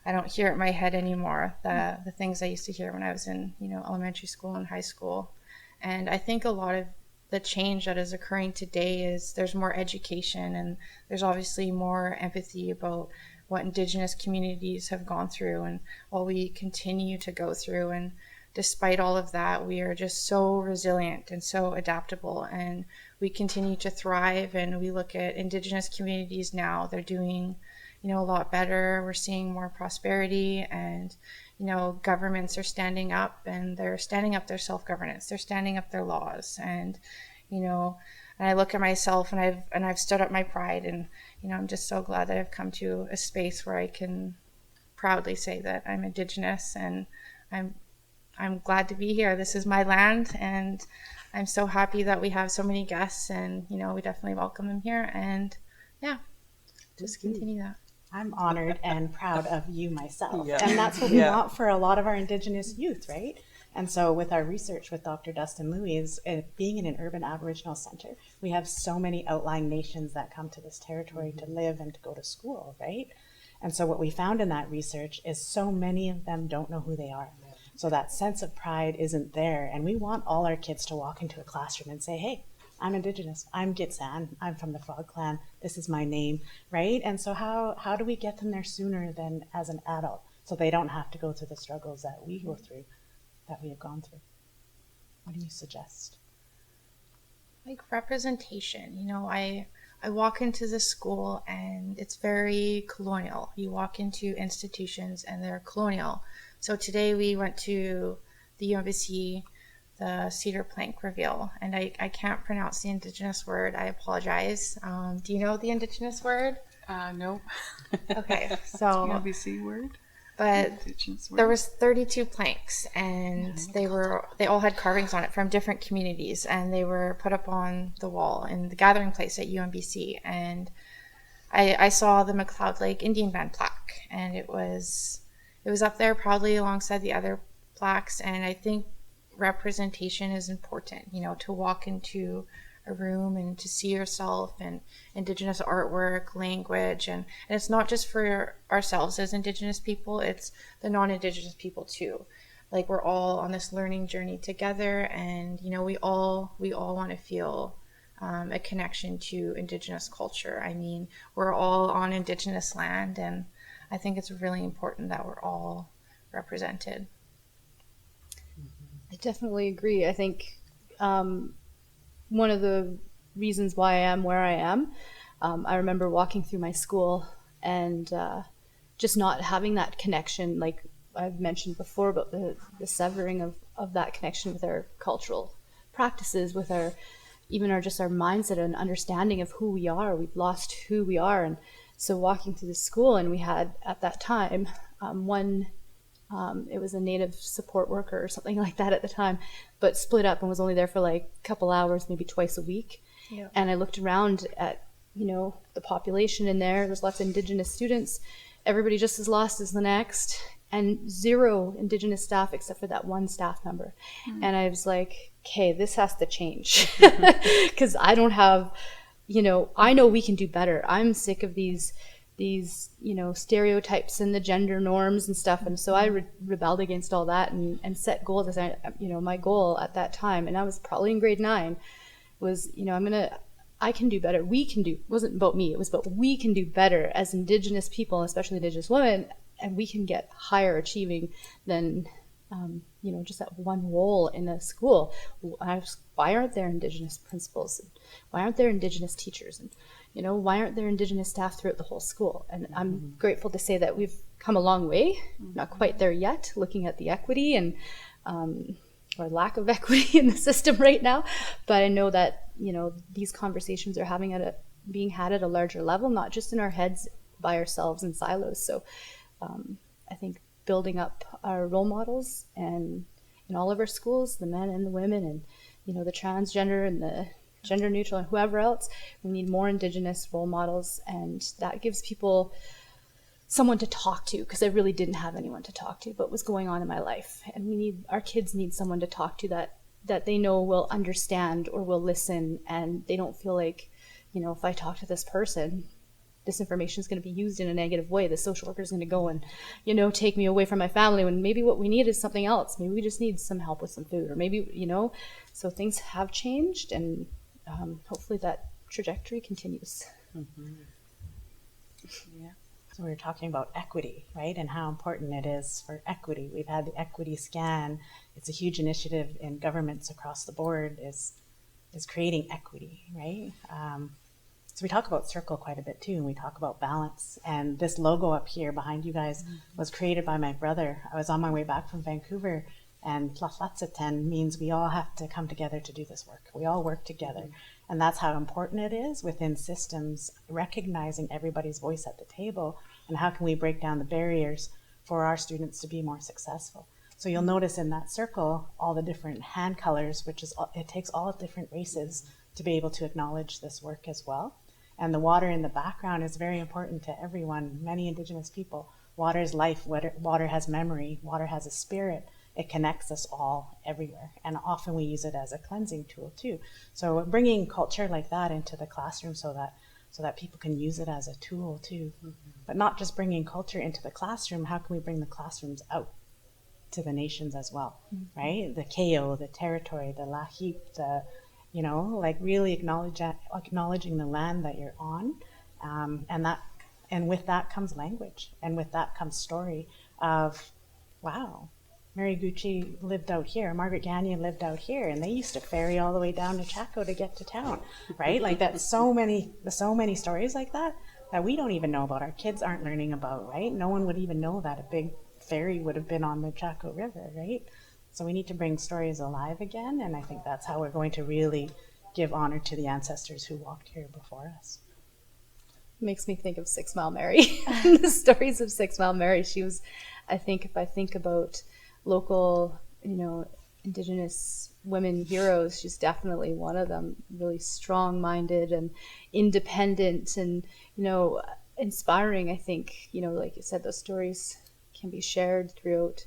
I don't hear it in my head anymore, the things I used to hear when I was in, you know, elementary school and high school. And I think a lot of the change that is occurring today is there's more education and there's obviously more empathy about what Indigenous communities have gone through and what we continue to go through. And despite all of that, we are just so resilient and so adaptable, and we continue to thrive. And we look at Indigenous communities now, they're doing, you know, a lot better. We're seeing more prosperity, and, you know, governments are standing up, and they're standing up their self-governance, they're standing up their laws. And, you know, and I look at myself and I've stood up my pride, and, you know, I'm just so glad that I've come to a space where I can proudly say that I'm Indigenous, and I'm glad to be here. This is my land, and I'm so happy that we have so many guests, and, you know, we definitely welcome them here. And yeah, just continue that. I'm honored and proud of you myself. Yeah. And that's what we want for a lot of our Indigenous youth, right? And so with our research with Dr. Dustin Louis, being in an urban Aboriginal center, we have so many outlying nations that come to this territory to live and to go to school, right? And so what we found in that research is so many of them don't know who they are. So that sense of pride isn't there. And we want all our kids to walk into a classroom and say, hey, I'm Indigenous, I'm Gitsan, I'm from the Frog Clan, this is my name, right? And so how do we get them there sooner than as an adult so they don't have to go through the struggles that we go through, that we have gone through? What do you suggest? Like representation, you know, I walk into the school and it's very colonial. You walk into institutions and they're colonial. So today we went to the UMBC, the cedar plank reveal, and I can't pronounce the Indigenous word. I apologize. Do you know the Indigenous word? No. Okay, so UMBC word? but Indigenous there words. was 32 planks, and they all had carvings on it from different communities, and they were put up on the wall in the gathering place at UMBC. And I saw the McLeod Lake Indian Band plaque, and it was up there probably alongside the other plaques. And I think representation is important, you know, to walk into a room and to see yourself and Indigenous artwork, language, and it's not just for ourselves as Indigenous people, it's the non-Indigenous people too. Like, we're all on this learning journey together, and, you know, we all want to feel a connection to Indigenous culture. I mean, we're all on Indigenous land, and I think it's really important that we're all represented. I definitely agree. I think one of the reasons why I am where I am, I remember walking through my school and just not having that connection, like I've mentioned before about the severing of that connection with our cultural practices, with our mindset and understanding of who we are. We've lost who we are. And so walking through the school, and we had at that time it was a Native support worker or something like that at the time, but split up and was only there for like a couple hours, maybe twice a week. Yeah. And I looked around at, you know, the population in there. There's lots of Indigenous students, everybody just as lost as the next, and 0 Indigenous staff except for that one staff member. And I was like, okay, this has to change, because I don't have, you know, I know we can do better. I'm sick of these you know, stereotypes and the gender norms and stuff. And so I rebelled against all that and set goals. As you know, my goal at that time, and I was probably in grade 9, was, you know, I can do better. We can do, it wasn't about me, it was about we can do better as Indigenous people, especially Indigenous women, and we can get higher achieving than, you know, just that one role in a school. Why aren't there Indigenous principals? Why aren't there Indigenous teachers? And, you know, why aren't there Indigenous staff throughout the whole school? And I'm grateful to say that we've come a long way, not quite there yet, looking at the equity and or lack of equity in the system right now. But I know that, you know, these conversations are being had at a larger level, not just in our heads by ourselves in silos. So I think building up our role models and in all of our schools, the men and the women, and, you know, the transgender and the gender neutral and whoever else, we need more Indigenous role models, and that gives people someone to talk to, because I really didn't have anyone to talk to what was going on in my life. And our kids need someone to talk to that they know will understand or will listen, and they don't feel like, you know, if I talk to this person, this information is going to be used in a negative way. The social worker is going to go and, you know, take me away from my family, when maybe what we need is something else. Maybe we just need some help with some food, or maybe, you know, so things have changed, and hopefully that trajectory continues. Yeah. So we were talking about equity, right? And how important it is for equity. We've had the equity scan. It's a huge initiative in governments across the board, is creating equity, right? So we talk about circle quite a bit too, and we talk about balance. And this logo up here behind you guys was created by my brother. I was on my way back from Vancouver, and Sulhtus means we all have to come together to do this work. We all work together. And that's how important it is within systems, recognizing everybody's voice at the table, and how can we break down the barriers for our students to be more successful. So you'll notice in that circle all the different hand colors, it takes all different races to be able to acknowledge this work as well. And the water in the background is very important to everyone, many Indigenous people. Water is life, water has memory, water has a spirit. It connects us all everywhere, and often we use it as a cleansing tool too. So bringing culture like that into the classroom so that people can use it as a tool too. But not just bringing culture into the classroom, how can we bring the classrooms out to the nations as well, right? The KO, the territory, the Lahip, you know, like really acknowledging the land that you're on, and with that comes language, and with that comes story of, wow, Mary Gucci lived out here, Margaret Gagnon lived out here, and they used to ferry all the way down to Chaco to get to town, right? Like that's so many stories like that we don't even know about, our kids aren't learning about, right? No one would even know that a big ferry would have been on the Chaco River, right? So we need to bring stories alive again, and I think that's how we're going to really give honor to the ancestors who walked here before us. Makes me think of 6 Mile Mary, the stories of 6 Mile Mary. She was I think if I think about local, Indigenous women heroes, she's definitely one of them. Really strong-minded and independent and, inspiring. I think, like you said, those stories can be shared throughout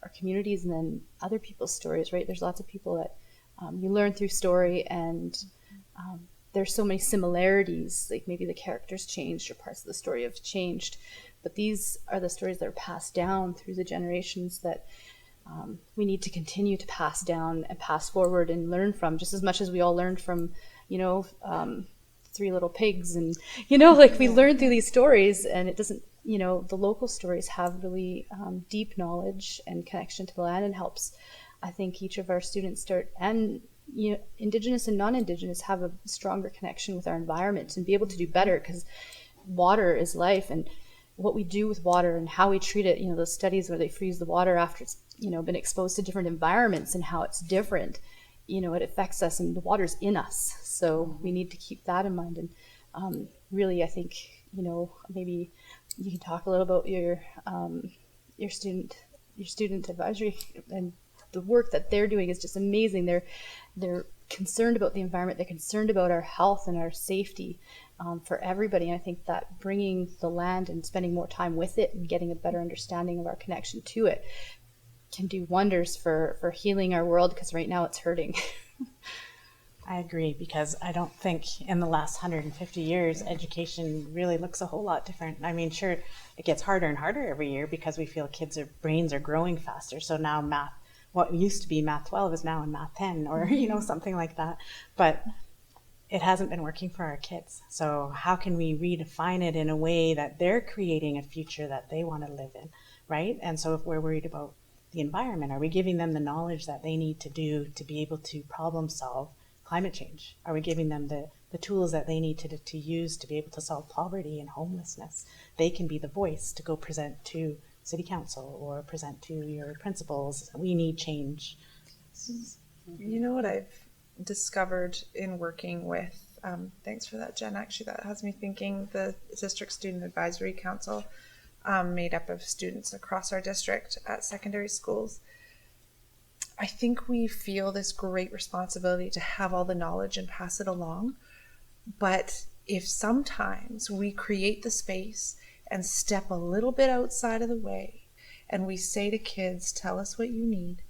our communities and then other people's stories, right? There's lots of people that you learn through story, and there's so many similarities, like maybe the characters changed or parts of the story have changed, but these are the stories that are passed down through the generations that we need to continue to pass down and pass forward and learn from, just as much as we all learned from, Three Little Pigs, and we learn through these stories, and it doesn't, the local stories have really deep knowledge and connection to the land, and helps, I think, each of our students start, and Indigenous and non-Indigenous, have a stronger connection with our environment and be able to do better, because water is life, and what we do with water and how we treat it, those studies where they freeze the water after it's been exposed to different environments and how it's different, it affects us, and the water's in us, so we need to keep that in mind. And really, I think, maybe you can talk a little about your student advisory, and the work that they're doing is just amazing. They're concerned about the environment. They're concerned about our health and our safety for everybody. And I think that bringing the land and spending more time with it and getting a better understanding of our connection to it can do wonders for healing our world, because right now it's hurting. I agree, because I don't think in the last 150 years education really looks a whole lot different. I mean, sure, it gets harder and harder every year because we feel brains are growing faster. So now math, what used to be math 12 is now in math 10, or something like that. But it hasn't been working for our kids. So how can we redefine it in a way that they're creating a future that they want to live in, right? And so if we're worried about the environment, are we giving them the knowledge that they need to do to be able to problem solve climate change? Are we giving them the tools that they need to use to be able to solve poverty and homelessness? They can be the voice to go present to city council or present to your principals. We need change. You know what I've discovered in working with, thanks for that, Jen, actually that has me thinking, the District Student Advisory Council, made up of students across our district at secondary schools. I think we feel this great responsibility to have all the knowledge and pass it along. But if sometimes we create the space and step a little bit outside of the way, and we say to kids, tell us what you need,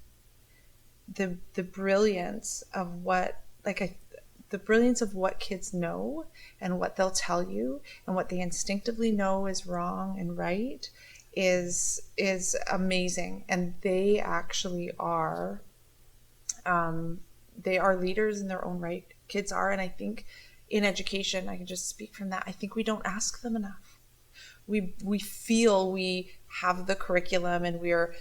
the brilliance of what, the brilliance of what kids know and what they'll tell you and what they instinctively know is wrong and right is amazing. And they actually are, they are leaders in their own right. Kids are. And I think in education, I can just speak from that, I think we don't ask them enough. We feel we have the curriculum and we're,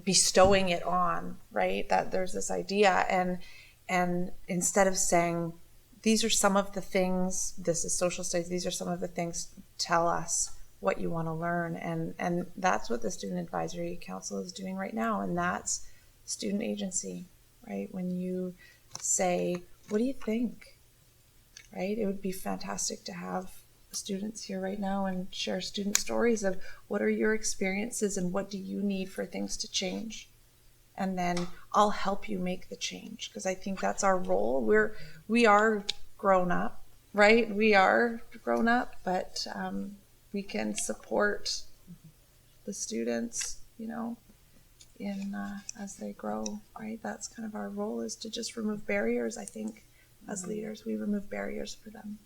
bestowing it on, right? That there's this idea. And instead of saying, these are some of the things, this is social studies, these are some of the things, tell us what you want to learn. And that's what the Student Advisory Council is doing right now. And that's student agency, right? When you say, what do you think, right? It would be fantastic to have students here right now and share student stories of what are your experiences and what do you need for things to change. And then I'll help you make the change, because I think that's our role. We are grown up, right? We are grown up, but we can support the students, in as they grow, right? That's kind of our role, is to just remove barriers. I think as leaders, we remove barriers for them.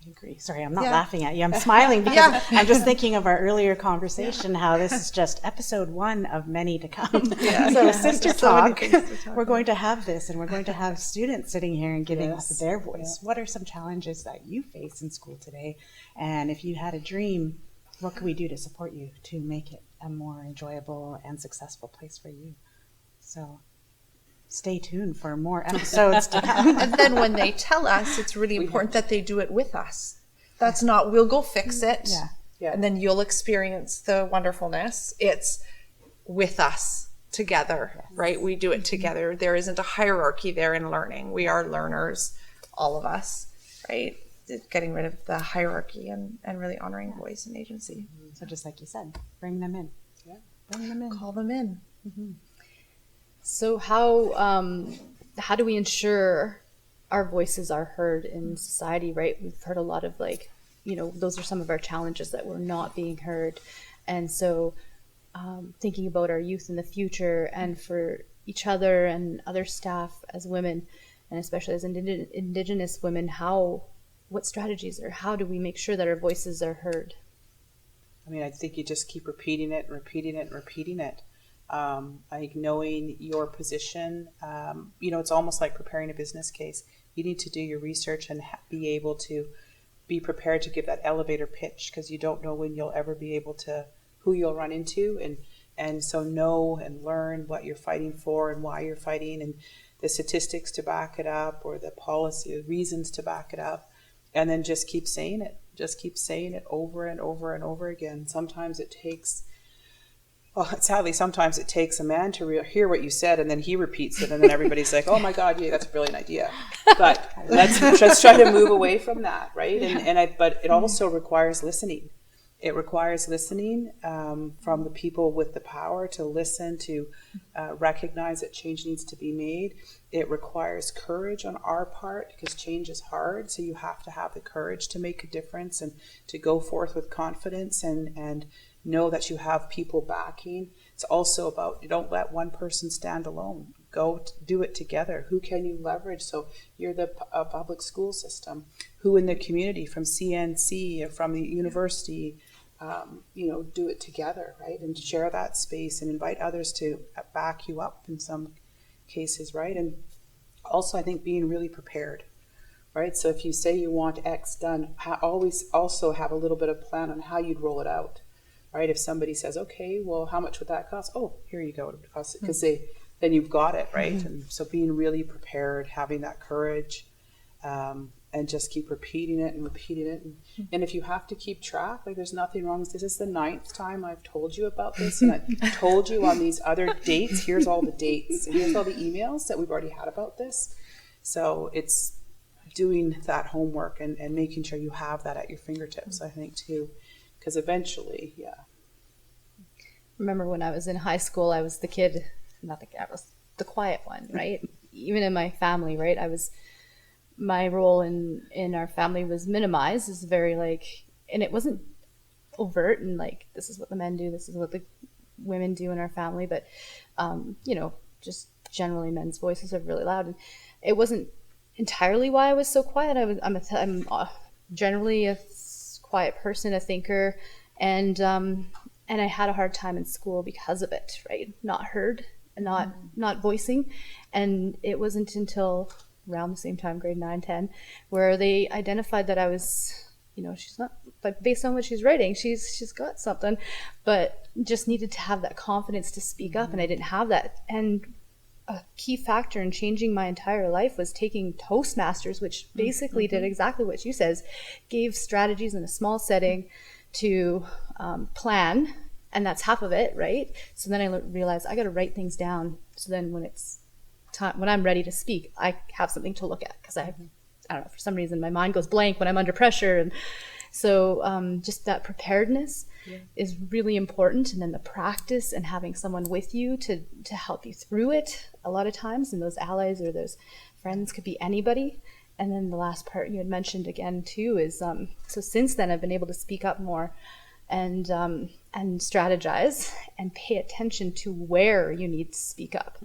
I agree. Sorry, I'm not laughing at you. I'm smiling because I'm just thinking of our earlier conversation, how this is just episode 1 of many to come. So Sister Talk, we're going to have this, and we're going to have students sitting here and giving us their voice. What are some challenges that you face in school today? And if you had a dream, what could we do to support you to make it a more enjoyable and successful place for you? So stay tuned for more episodes to come. And then when they tell us, it's really important that they do it with us. That's not, we'll go fix it, and then you'll experience the wonderfulness. It's with us together, right? We do it together. There isn't a hierarchy there in learning. We are learners, all of us, right? Getting rid of the hierarchy and really honoring voice and agency. So just like you said, bring them in. Bring them in. Call them in. So how do we ensure our voices are heard in society, right? We've heard a lot of those are some of our challenges, that we're not being heard. And so thinking about our youth in the future, and for each other and other staff as women, and especially as Indigenous women, what strategies, or how do we make sure that our voices are heard? I mean, I think you just keep repeating it and repeating it and repeating it. I think knowing your position, it's almost like preparing a business case. You need to do your research and be able to be prepared to give that elevator pitch, because you don't know when you'll ever be able to, who you'll run into. And so know and learn what you're fighting for and why you're fighting, and the statistics to back it up, or the policy, the reasons to back it up. And then just keep saying it. Just keep saying it over and over and over again. Sometimes it takes a man to hear what you said, and then he repeats it, and then everybody's like, oh my God, yeah, that's a brilliant idea. But let's just try to move away from that, right? But it also requires listening. It requires listening from the people with the power to listen, to recognize that change needs to be made. It requires courage on our part, because change is hard. So you have to have the courage to make a difference and to go forth with confidence and know that you have people backing. It's also about, you don't let one person stand alone. Go do it together. Who can you leverage? So you're the public school system. Who in the community, from CNC or from the university, do it together, right? And share that space and invite others to back you up in some cases, right? And also, I think being really prepared, right? So if you say you want X done, always also have a little bit of plan on how you'd roll it out, right? If somebody says, okay, well, how much would that cost? Oh, here you go. It would cost it, because then you've got it, right? Mm-hmm. And so being really prepared, having that courage, and just keep repeating it and repeating it. And if you have to keep track, there's nothing wrong. This is the 9th time I've told you about this, and I told you on these other dates. Here's all the dates, and here's all the emails that we've already had about this. So it's doing that homework and making sure you have that at your fingertips, I think, too. Because eventually, Remember when I was in high school, I was the kid, I was the quiet one, right? Even in my family, right? My role in our family was minimized. It's very and it wasn't overt and this is what the men do, this is what the women do in our family, but just generally men's voices are really loud, and it wasn't entirely why I was so quiet. I'm generally a quiet person, a thinker, and I had a hard time in school because of it, right? Not heard and not voicing, and it wasn't until around the same time, grade 9, 10, where they identified that I was, she's not, but based on what she's writing, she's got something, but just needed to have that confidence to speak up, and I didn't have that. And a key factor in changing my entire life was taking Toastmasters, which basically did exactly what you says, gave strategies in a small setting to plan, and that's half of it, right? So then I realized I got to write things down, so then when it's time, when I'm ready to speak, I have something to look at, because I don't know, for some reason my mind goes blank when I'm under pressure. And so just that preparedness is really important, and then the practice and having someone with you to help you through it a lot of times, and those allies or those friends could be anybody. And then the last part you had mentioned again too is so since then I've been able to speak up more and strategize and pay attention to where you need to speak up,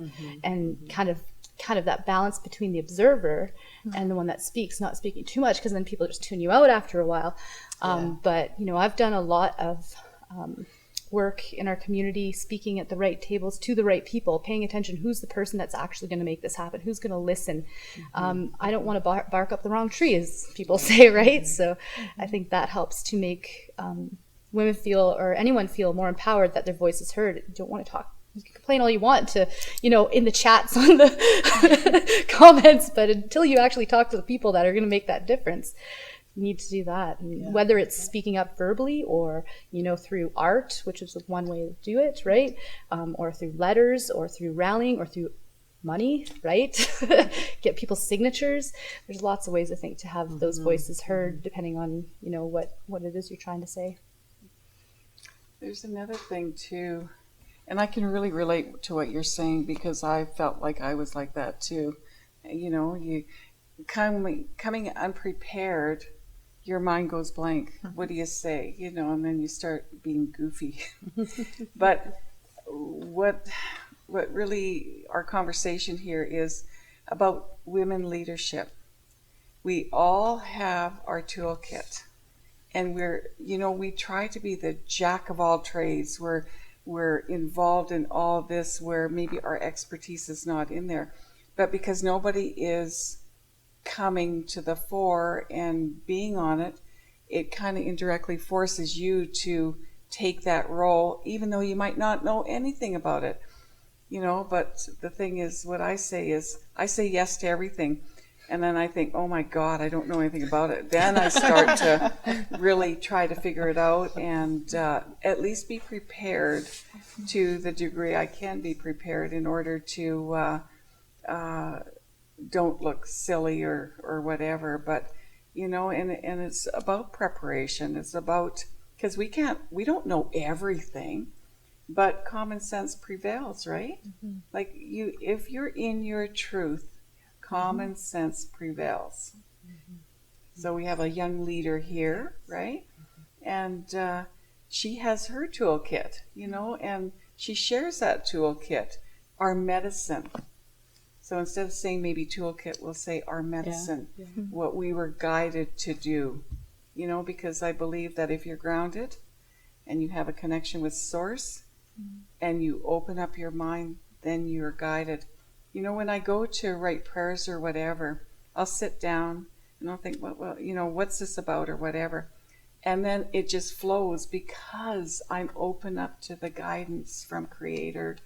and kind of that balance between the observer and the one that speaks, not speaking too much, because then people just tune you out after a while. But I've done a lot of work in our community, speaking at the right tables to the right people, paying attention, who's the person that's actually going to make this happen, who's going to listen. I don't want to bark up the wrong tree, as people say, right? So I think that helps to make women feel, or anyone feel, more empowered, that their voice is heard. You don't want to talk. You can complain all you want to, in the chats on the comments, but until you actually talk to the people that are going to make that difference, you need to do that. And whether it's speaking up verbally or, through art, which is one way to do it, right? Or through letters, or through rallying, or through money, right? Get people's signatures. There's lots of ways, I think, to have those voices heard, depending on, what it is you're trying to say. There's another thing too, And I can really relate to what you're saying because I felt like I was like that too. You know, you coming unprepared, your mind goes blank. What do you say? You know, and then you start being goofy. But what really our conversation here is about women leadership. We all have our toolkit, and we try to be the jack of all trades. We're involved in all this where maybe our expertise is not in there, but because nobody is coming to the fore and being on it, it kind of indirectly forces you to take that role, even though you might not know anything about it. You know, but the thing is, what I say is, I say yes to everything. And then I think, oh my God, I don't know anything about it. Then I start to really try to figure it out and at least be prepared to the degree I can be prepared in order to don't look silly or whatever. But, you know, and it's about preparation. It's about, because we don't know everything. But common sense prevails, right? Mm-hmm. Like if you're in your truth, common sense prevails. Mm-hmm. So we have a young leader here, right? And she has her toolkit, you know, and she shares that toolkit, our medicine. So instead of saying maybe toolkit, we'll say our medicine, what we were guided to do, you know, because I believe that if you're grounded and you have a connection with Source, and you open up your mind, then you're guided. You know, when I go to write prayers or whatever, I'll sit down and I'll think, well, you know, what's this about or whatever. And then it just flows because I'm open up to the guidance from Creator,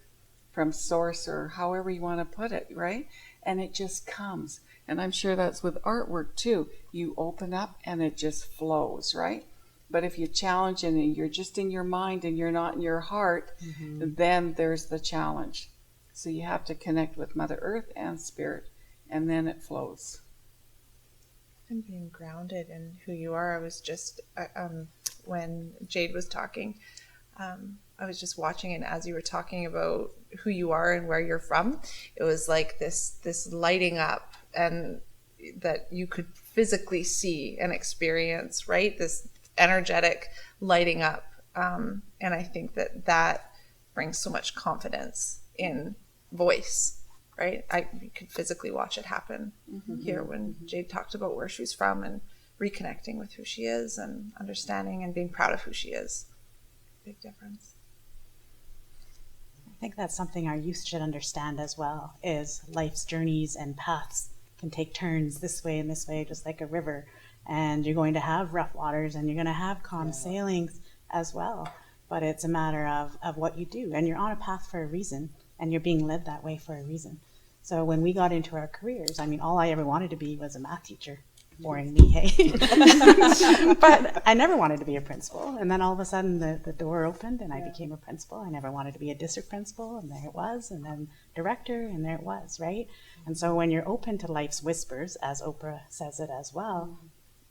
from Source, or however you want to put it, right? And it just comes. And I'm sure that's with artwork too. You open up and it just flows, right? But if you challenge it and you're just in your mind and you're not in your heart, then there's the challenge. So you have to connect with Mother Earth and Spirit, and then it flows. And being grounded in who you are. I was just, when Jayde was talking, I was just watching, and as you were talking about who you are and where you're from, it was like this lighting up, and that you could physically see and experience, right? This energetic lighting up, and I think that brings so much confidence in voice, right? You could physically watch it happen here when Jayde talked about where she's from and reconnecting with who she is and understanding and being proud of who she is. Big difference. I think that's something our youth should understand as well, is life's journeys and paths can take turns this way and this way, just like a river. And you're going to have rough waters and you're going to have calm sailings as well. But it's a matter of what you do. And you're on a path for a reason, and you're being led that way for a reason. So when we got into our careers, I mean, all I ever wanted to be was a math teacher. Boring me, hey? But I never wanted to be a principal. And then all of a sudden the door opened and I became a principal. I never wanted to be a district principal, and there it was. And then director, and there it was, right? And so when you're open to life's whispers, as Oprah says it as well,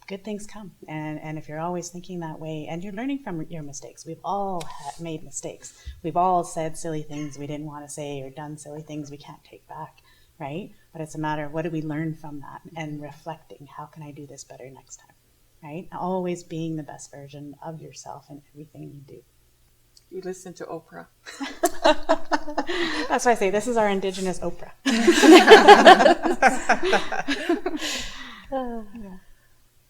good things come. And if you're always thinking that way, and you're learning from your mistakes, we've all made mistakes. We've all said silly things we didn't want to say, or done silly things we can't take back, right? But it's a matter of what do we learn from that, and reflecting, how can I do this better next time, right? Always being the best version of yourself in everything you do. You listen to Oprah. That's why I say this is our Indigenous Oprah.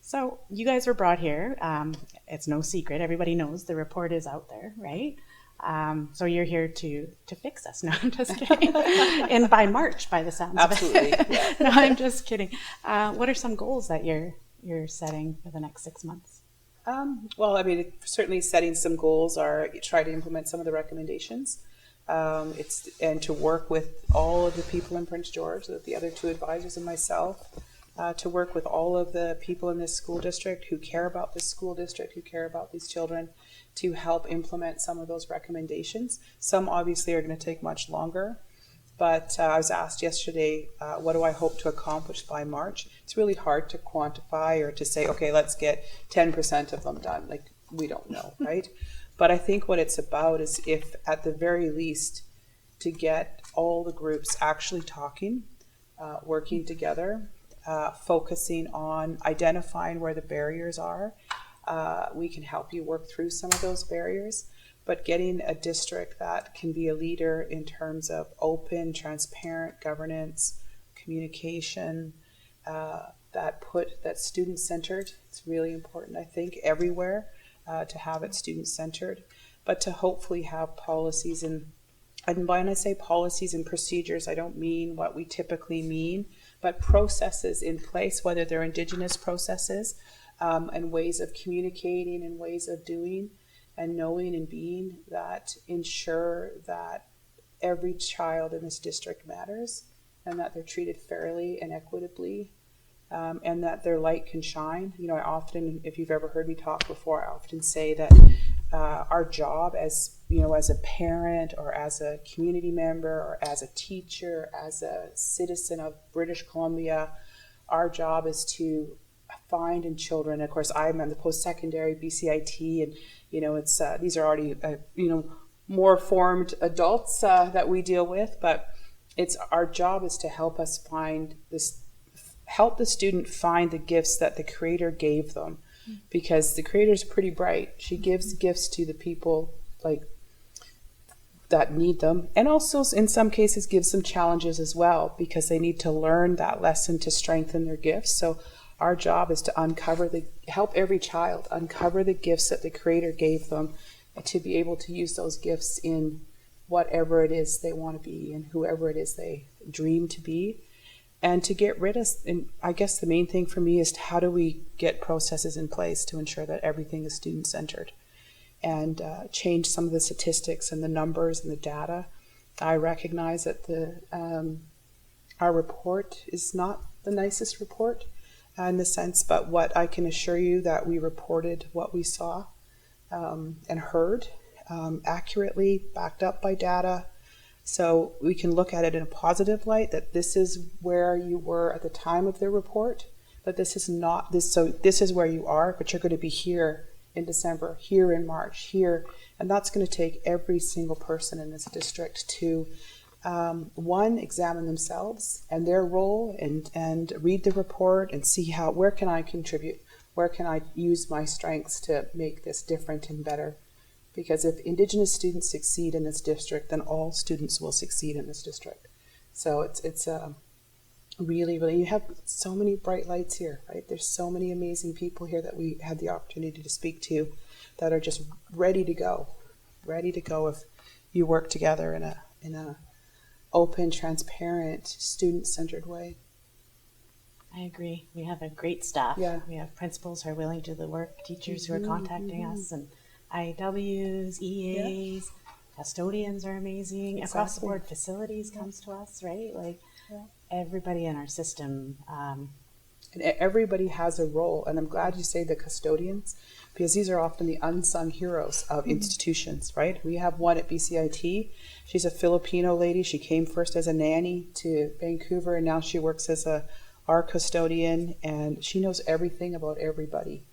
So you guys were brought here. It's no secret. Everybody knows the report is out there, right? So you're here to fix us. No, I'm just kidding. And by March, by the sounds Absolutely. of it. No, I'm just kidding. What are some goals that you're setting for the next 6 months? Well, I mean, certainly setting some goals are try to implement some of the recommendations. And to work with all of the people in Prince George, the other two advisors and myself, to work with all of the people in this school district who care about this school district, who care about these children, to help implement some of those recommendations. Some obviously are going to take much longer, but I was asked yesterday, what do I hope to accomplish by March? It's really hard to quantify or to say, okay, let's get 10% of them done. Like, we don't know, right? But I think what it's about is, if at the very least, to get all the groups actually talking, working together, focusing on identifying where the barriers are. We can help you work through some of those barriers, but getting a district that can be a leader in terms of open, transparent governance, communication, that's student-centered. It's really important, I think, everywhere to have it student-centered, but to hopefully have policies and when I say policies and procedures, I don't mean what we typically mean, but processes in place, whether they're Indigenous processes, and ways of communicating and ways of doing and knowing and being, that ensure that every child in this district matters, and that they're treated fairly and equitably, and that their light can shine. You know, I often, if you've ever heard me talk before, I often say that our job as, you know, as a parent or as a community member or as a teacher, as a citizen of British Columbia, our job is to find in children. Of course, I'm in the post-secondary BCIT, and you know, it's these are already you know, more formed adults that we deal with, but it's our job is to help us find this, help the student find the gifts that the Creator gave them, because the Creator's pretty bright. She gives gifts to the people like that need them, and also in some cases gives them challenges as well, because they need to learn that lesson to strengthen their gifts. So our job is to help every child uncover the gifts that the Creator gave them, and to be able to use those gifts in whatever it is they want to be and whoever it is they dream to be. And to get rid of, and I guess the main thing for me is how do we get processes in place to ensure that everything is student-centered, and change some of the statistics and the numbers and the data. I recognize that our report is not the nicest report in the sense, but what I can assure you that we reported what we saw and heard accurately, backed up by data. So we can look at it in a positive light, that this is where you were at the time of the report, but this is not this. So this is where you are, but you're going to be here in December, here in March, here. And that's going to take every single person in this district to, one, examine themselves and their role, and read the report and see where can I contribute? Where can I use my strengths to make this different and better? Because if Indigenous students succeed in this district, then all students will succeed in this district. So it's really, really, you have so many bright lights here, right? There's so many amazing people here that we had the opportunity to speak to that are just ready to go if you work together in a open, transparent, student-centered way. I agree. We have a great staff. Yeah. We have principals who are willing to do the work, teachers who are contacting us, and IWs, EAs, custodians are amazing. Exactly. Across the board, facilities comes to us, right? Like everybody in our system. And everybody has a role, and I'm glad you say the custodians, because these are often the unsung heroes of institutions, right? We have one at BCIT. She's a Filipino lady. She came first as a nanny to Vancouver, and now she works as our custodian, and she knows everything about everybody.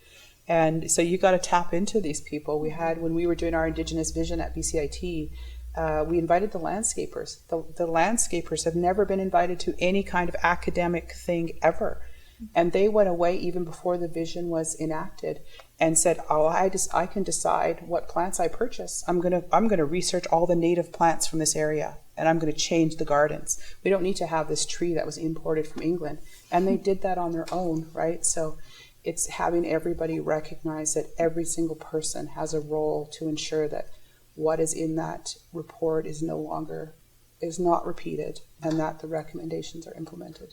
And so you got to tap into these people. We had, when we were doing our Indigenous vision at BCIT, we invited the landscapers. The landscapers have never been invited to any kind of academic thing ever. And they went away even before the vision was enacted and said, "Oh, I can decide what plants I purchase. I'm gonna research all the native plants from this area, and I'm gonna change the gardens. We don't need to have this tree that was imported from England." And they did that on their own, right? So it's having everybody recognize that every single person has a role to ensure that what is in that report is not repeated, and that the recommendations are implemented.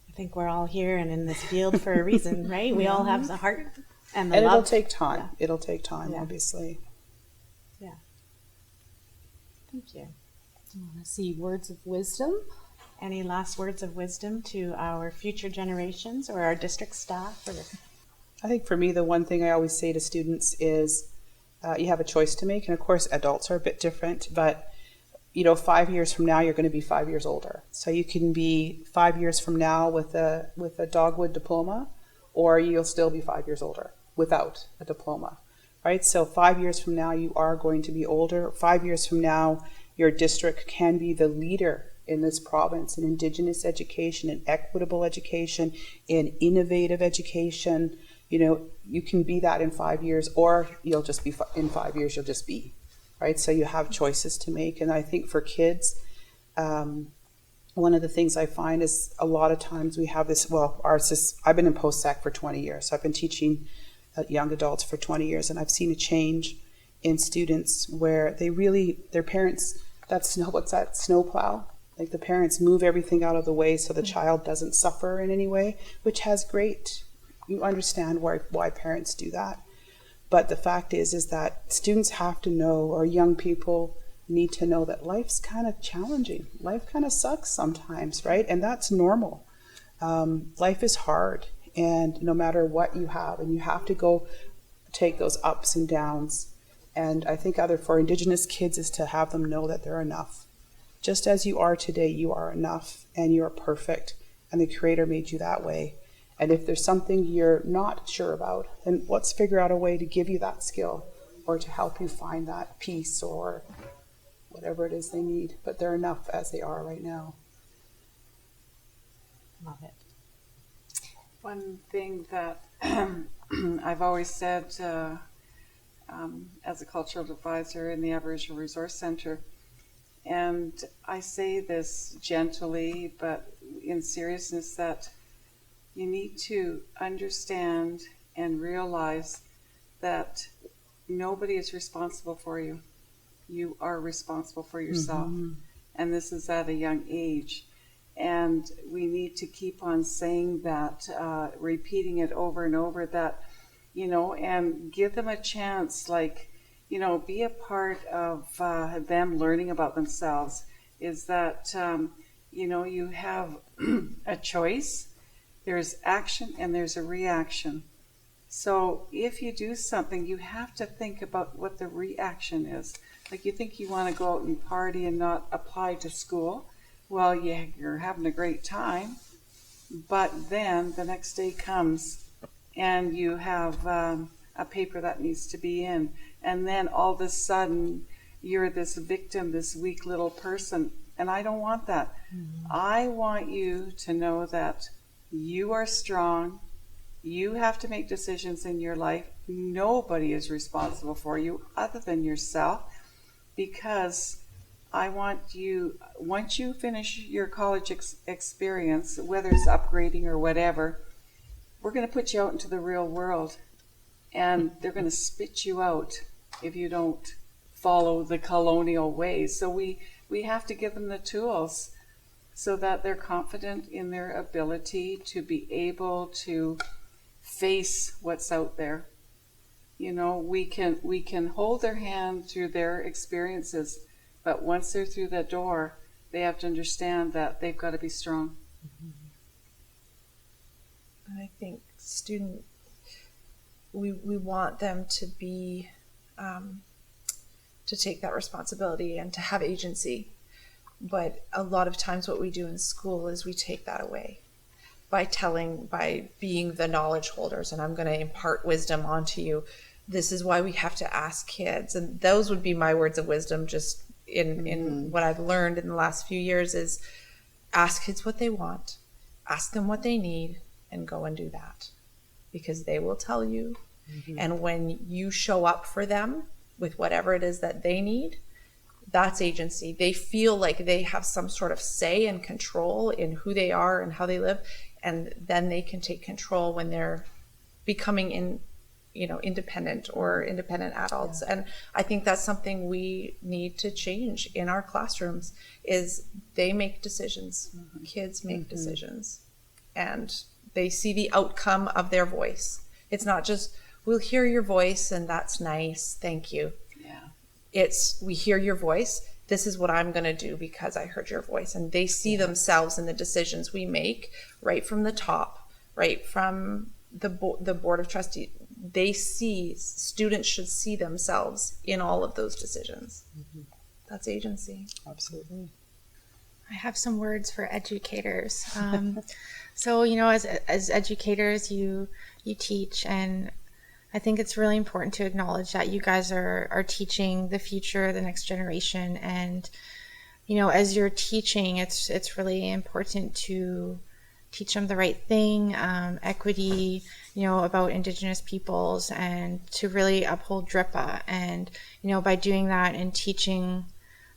I think we're all here and in this field for a reason, right? We all have the heart and the And love. it'll take time. Yeah. It'll take time, Yeah. obviously. Yeah. Thank you. I want to see words of wisdom. Any last words of wisdom to our future generations or our district staff? I think for me, the one thing I always say to students is you have a choice to make. And of course, adults are a bit different, but 5 years from now, you're going to be 5 years older. So you can be 5 years from now with a dogwood diploma, or you'll still be 5 years older without a diploma, right? So 5 years from now, you are going to be older. 5 years from now, your district can be the leader in this province in Indigenous education, in equitable education, in innovative education. You know, you can be that in 5 years, or you'll just be, in 5 years, you'll just be, right? So you have choices to make. And I think for kids, one of the things I find is a lot of times we have this, well, I've been in post-sec for 20 years. So I've been teaching young adults for 20 years, and I've seen a change in students where their parents, what's that snowplow? Like the parents move everything out of the way so the child doesn't suffer in any way, which you understand why parents do that. But the fact is that students have to know, or young people need to know, that life's kind of challenging. Life kind of sucks sometimes, right? And that's normal. Life is hard, and no matter what you have, and you have to go take those ups and downs. And I think for Indigenous kids is to have them know that they're enough. Just as you are today, you are enough, and you're perfect, and the Creator made you that way. And if there's something you're not sure about, then let's figure out a way to give you that skill, or to help you find that peace, or whatever it is they need. But they're enough as they are right now. Love it. One thing that I've always said as a cultural advisor in the Aboriginal Resource Centre, and I say this gently but in seriousness, that you need to understand and realize that nobody is responsible for you. You are responsible for yourself. Mm-hmm. And this is at a young age. And we need to keep on saying that, repeating it over and over, that, and give them a chance, be a part of them learning about themselves, is that, you have a choice. There's action and there's a reaction. So if you do something, you have to think about what the reaction is. Like, you think you want to go out and party and not apply to school. Well, you're having a great time, but then the next day comes and you have a paper that needs to be in. And then all of a sudden, you're this victim, this weak little person. And I don't want that. Mm-hmm. I want you to know that you are strong. You have to make decisions in your life. Nobody is responsible for you other than yourself, because I want you, once you finish your college experience, whether it's upgrading or whatever, we're going to put you out into the real world, and they're going to spit you out if you don't follow the colonial ways. So we have to give them the tools so that they're confident in their ability to be able to face what's out there. We can hold their hand through their experiences, but once they're through that door, they have to understand that they've got to be strong. And I think we want them to be, to take that responsibility and to have agency. But a lot of times what we do in school is we take that away by being the knowledge holders, and I'm going to impart wisdom onto you. This is why we have to ask kids. And those would be my words of wisdom, just in what I've learned in the last few years, is ask kids what they want, ask them what they need, and go and do that, because they will tell you. Mm-hmm. And when you show up for them with whatever it is that they need, that's agency. They feel like they have some sort of say and control in who they are and how they live, and then they can take control when they're becoming independent adults. Yeah. And I think that's something we need to change in our classrooms, is they make decisions. Mm-hmm. Kids make decisions, and they see the outcome of their voice. It's not just, we'll hear your voice and that's nice, thank you. Yeah. It's, we hear your voice, this is what I'm going to do because I heard your voice. And they see themselves in the decisions we make, right from the top, right from the board of trustees. Students should see themselves in all of those decisions. Mm-hmm. That's agency. Absolutely. I have some words for educators. So, as educators, you teach, and I think it's really important to acknowledge that you guys are teaching the future, the next generation. And, as you're teaching, it's really important to teach them the right thing, equity, about Indigenous peoples, and to really uphold DRIPA. And, by doing that and teaching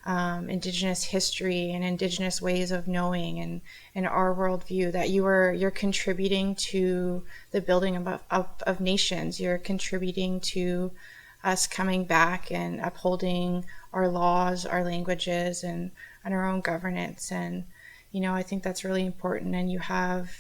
Indigenous history and Indigenous ways of knowing and our worldview, that you're contributing to the building of nations. You're contributing to us coming back and upholding our laws, our languages, and our own governance. And, I think that's really important. And you have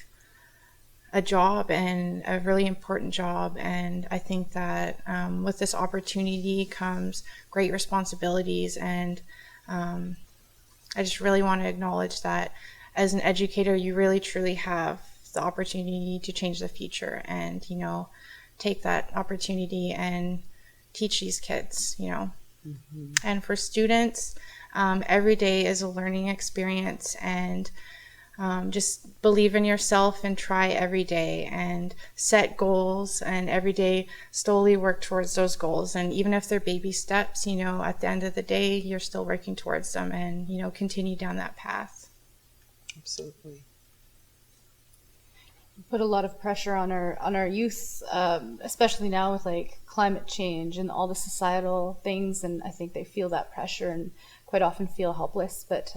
a job, and a really important job. And I think that with this opportunity comes great responsibilities. And I just really want to acknowledge that as an educator, you really truly have the opportunity to change the future, and, take that opportunity and teach these kids, Mm-hmm. And for students, every day is a learning experience, and just believe in yourself and try every day and set goals, and every day slowly work towards those goals. And even if they're baby steps, at the end of the day, you're still working towards them, and, continue down that path. Absolutely. Put a lot of pressure on our youth, especially now with like climate change and all the societal things, and I think they feel that pressure and quite often feel helpless. But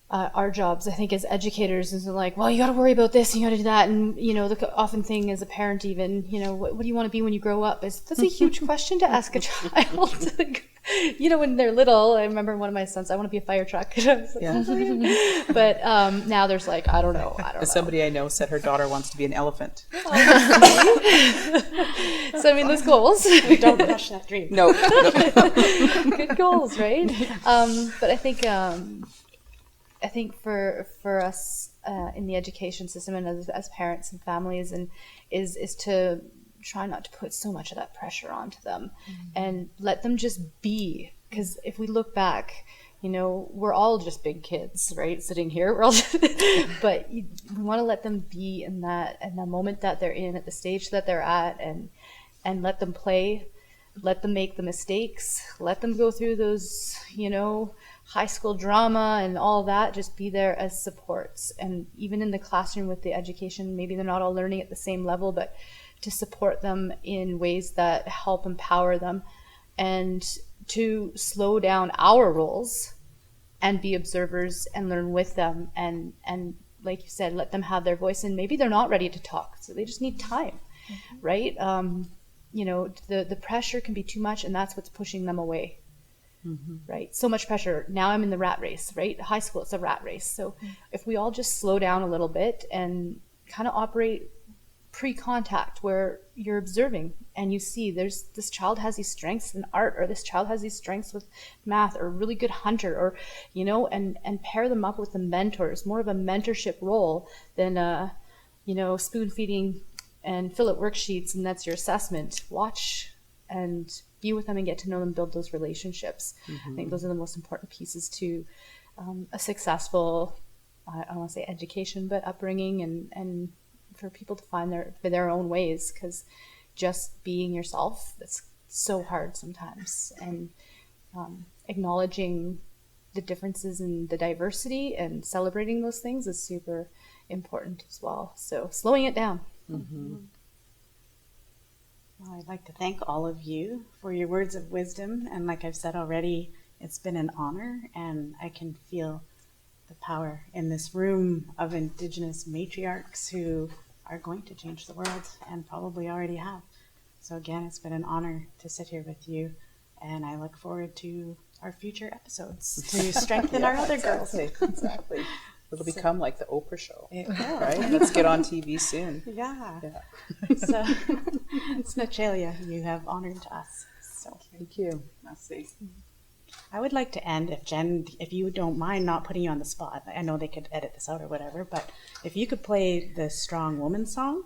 our jobs, I think, as educators, is like, well, you got to worry about this, and you got to do that, and the often thing as a parent, even, what do you want to be when you grow up? That's a huge question to ask a child. When they're little, I remember one of my sons, I want to be a fire truck. I was like, yeah. But now there's like, I don't know. Somebody I know said her daughter wants to be an elephant. So I mean, those goals. Don't crush that dream. No. Good goals, right? But I think for us in the education system and as parents and families, and is to try not to put so much of that pressure onto them, and let them just be. Because if we look back, we're all just big kids, right? Sitting here, we're all but we want to let them be in the moment that they're in, at the stage that they're at, and let them play, let them make the mistakes, let them go through those, high school drama and all that. Just be there as supports. And even in the classroom with the education, maybe they're not all learning at the same level, but to support them in ways that help empower them, and to slow down our roles and be observers and learn with them, and like you said, let them have their voice. And maybe they're not ready to talk, so they just need time, right? The pressure can be too much, and that's what's pushing them away. Right? So much pressure. Now I'm in the rat race, right? High school, it's a rat race. So if we all just slow down a little bit and kind of operate pre-contact, where you're observing and you see this child has these strengths in art, or this child has these strengths with math, or a really good hunter, or and pair them up with the mentors, more of a mentorship role than spoon feeding and fill out worksheets and that's your assessment. Watch and be with them and get to know them, build those relationships. I think those are the most important pieces to a successful, I don't want to say education, but upbringing, and for people to find their own ways, because just being yourself, that's so hard sometimes. And acknowledging the differences in the diversity and celebrating those things is super important as well. So slowing it down. Well, I'd like to thank all of you for your words of wisdom. And like I've said already, it's been an honor, and I can feel the power in this room of Indigenous matriarchs who are going to change the world, and probably already have. So again, it's been an honor to sit here with you, and I look forward to our future episodes to strengthen our other girls. Exactly. It'll become like the Oprah show, right? Let's get on TV soon. Yeah. So, it's Nachalia, you have honored us. So Thank you. Merci. I would like to end, if you don't mind not putting you on the spot. I know they could edit this out or whatever, but if you could play the Strong Woman song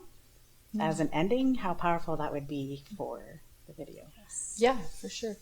as an ending, how powerful that would be for the video. Yeah, for sure.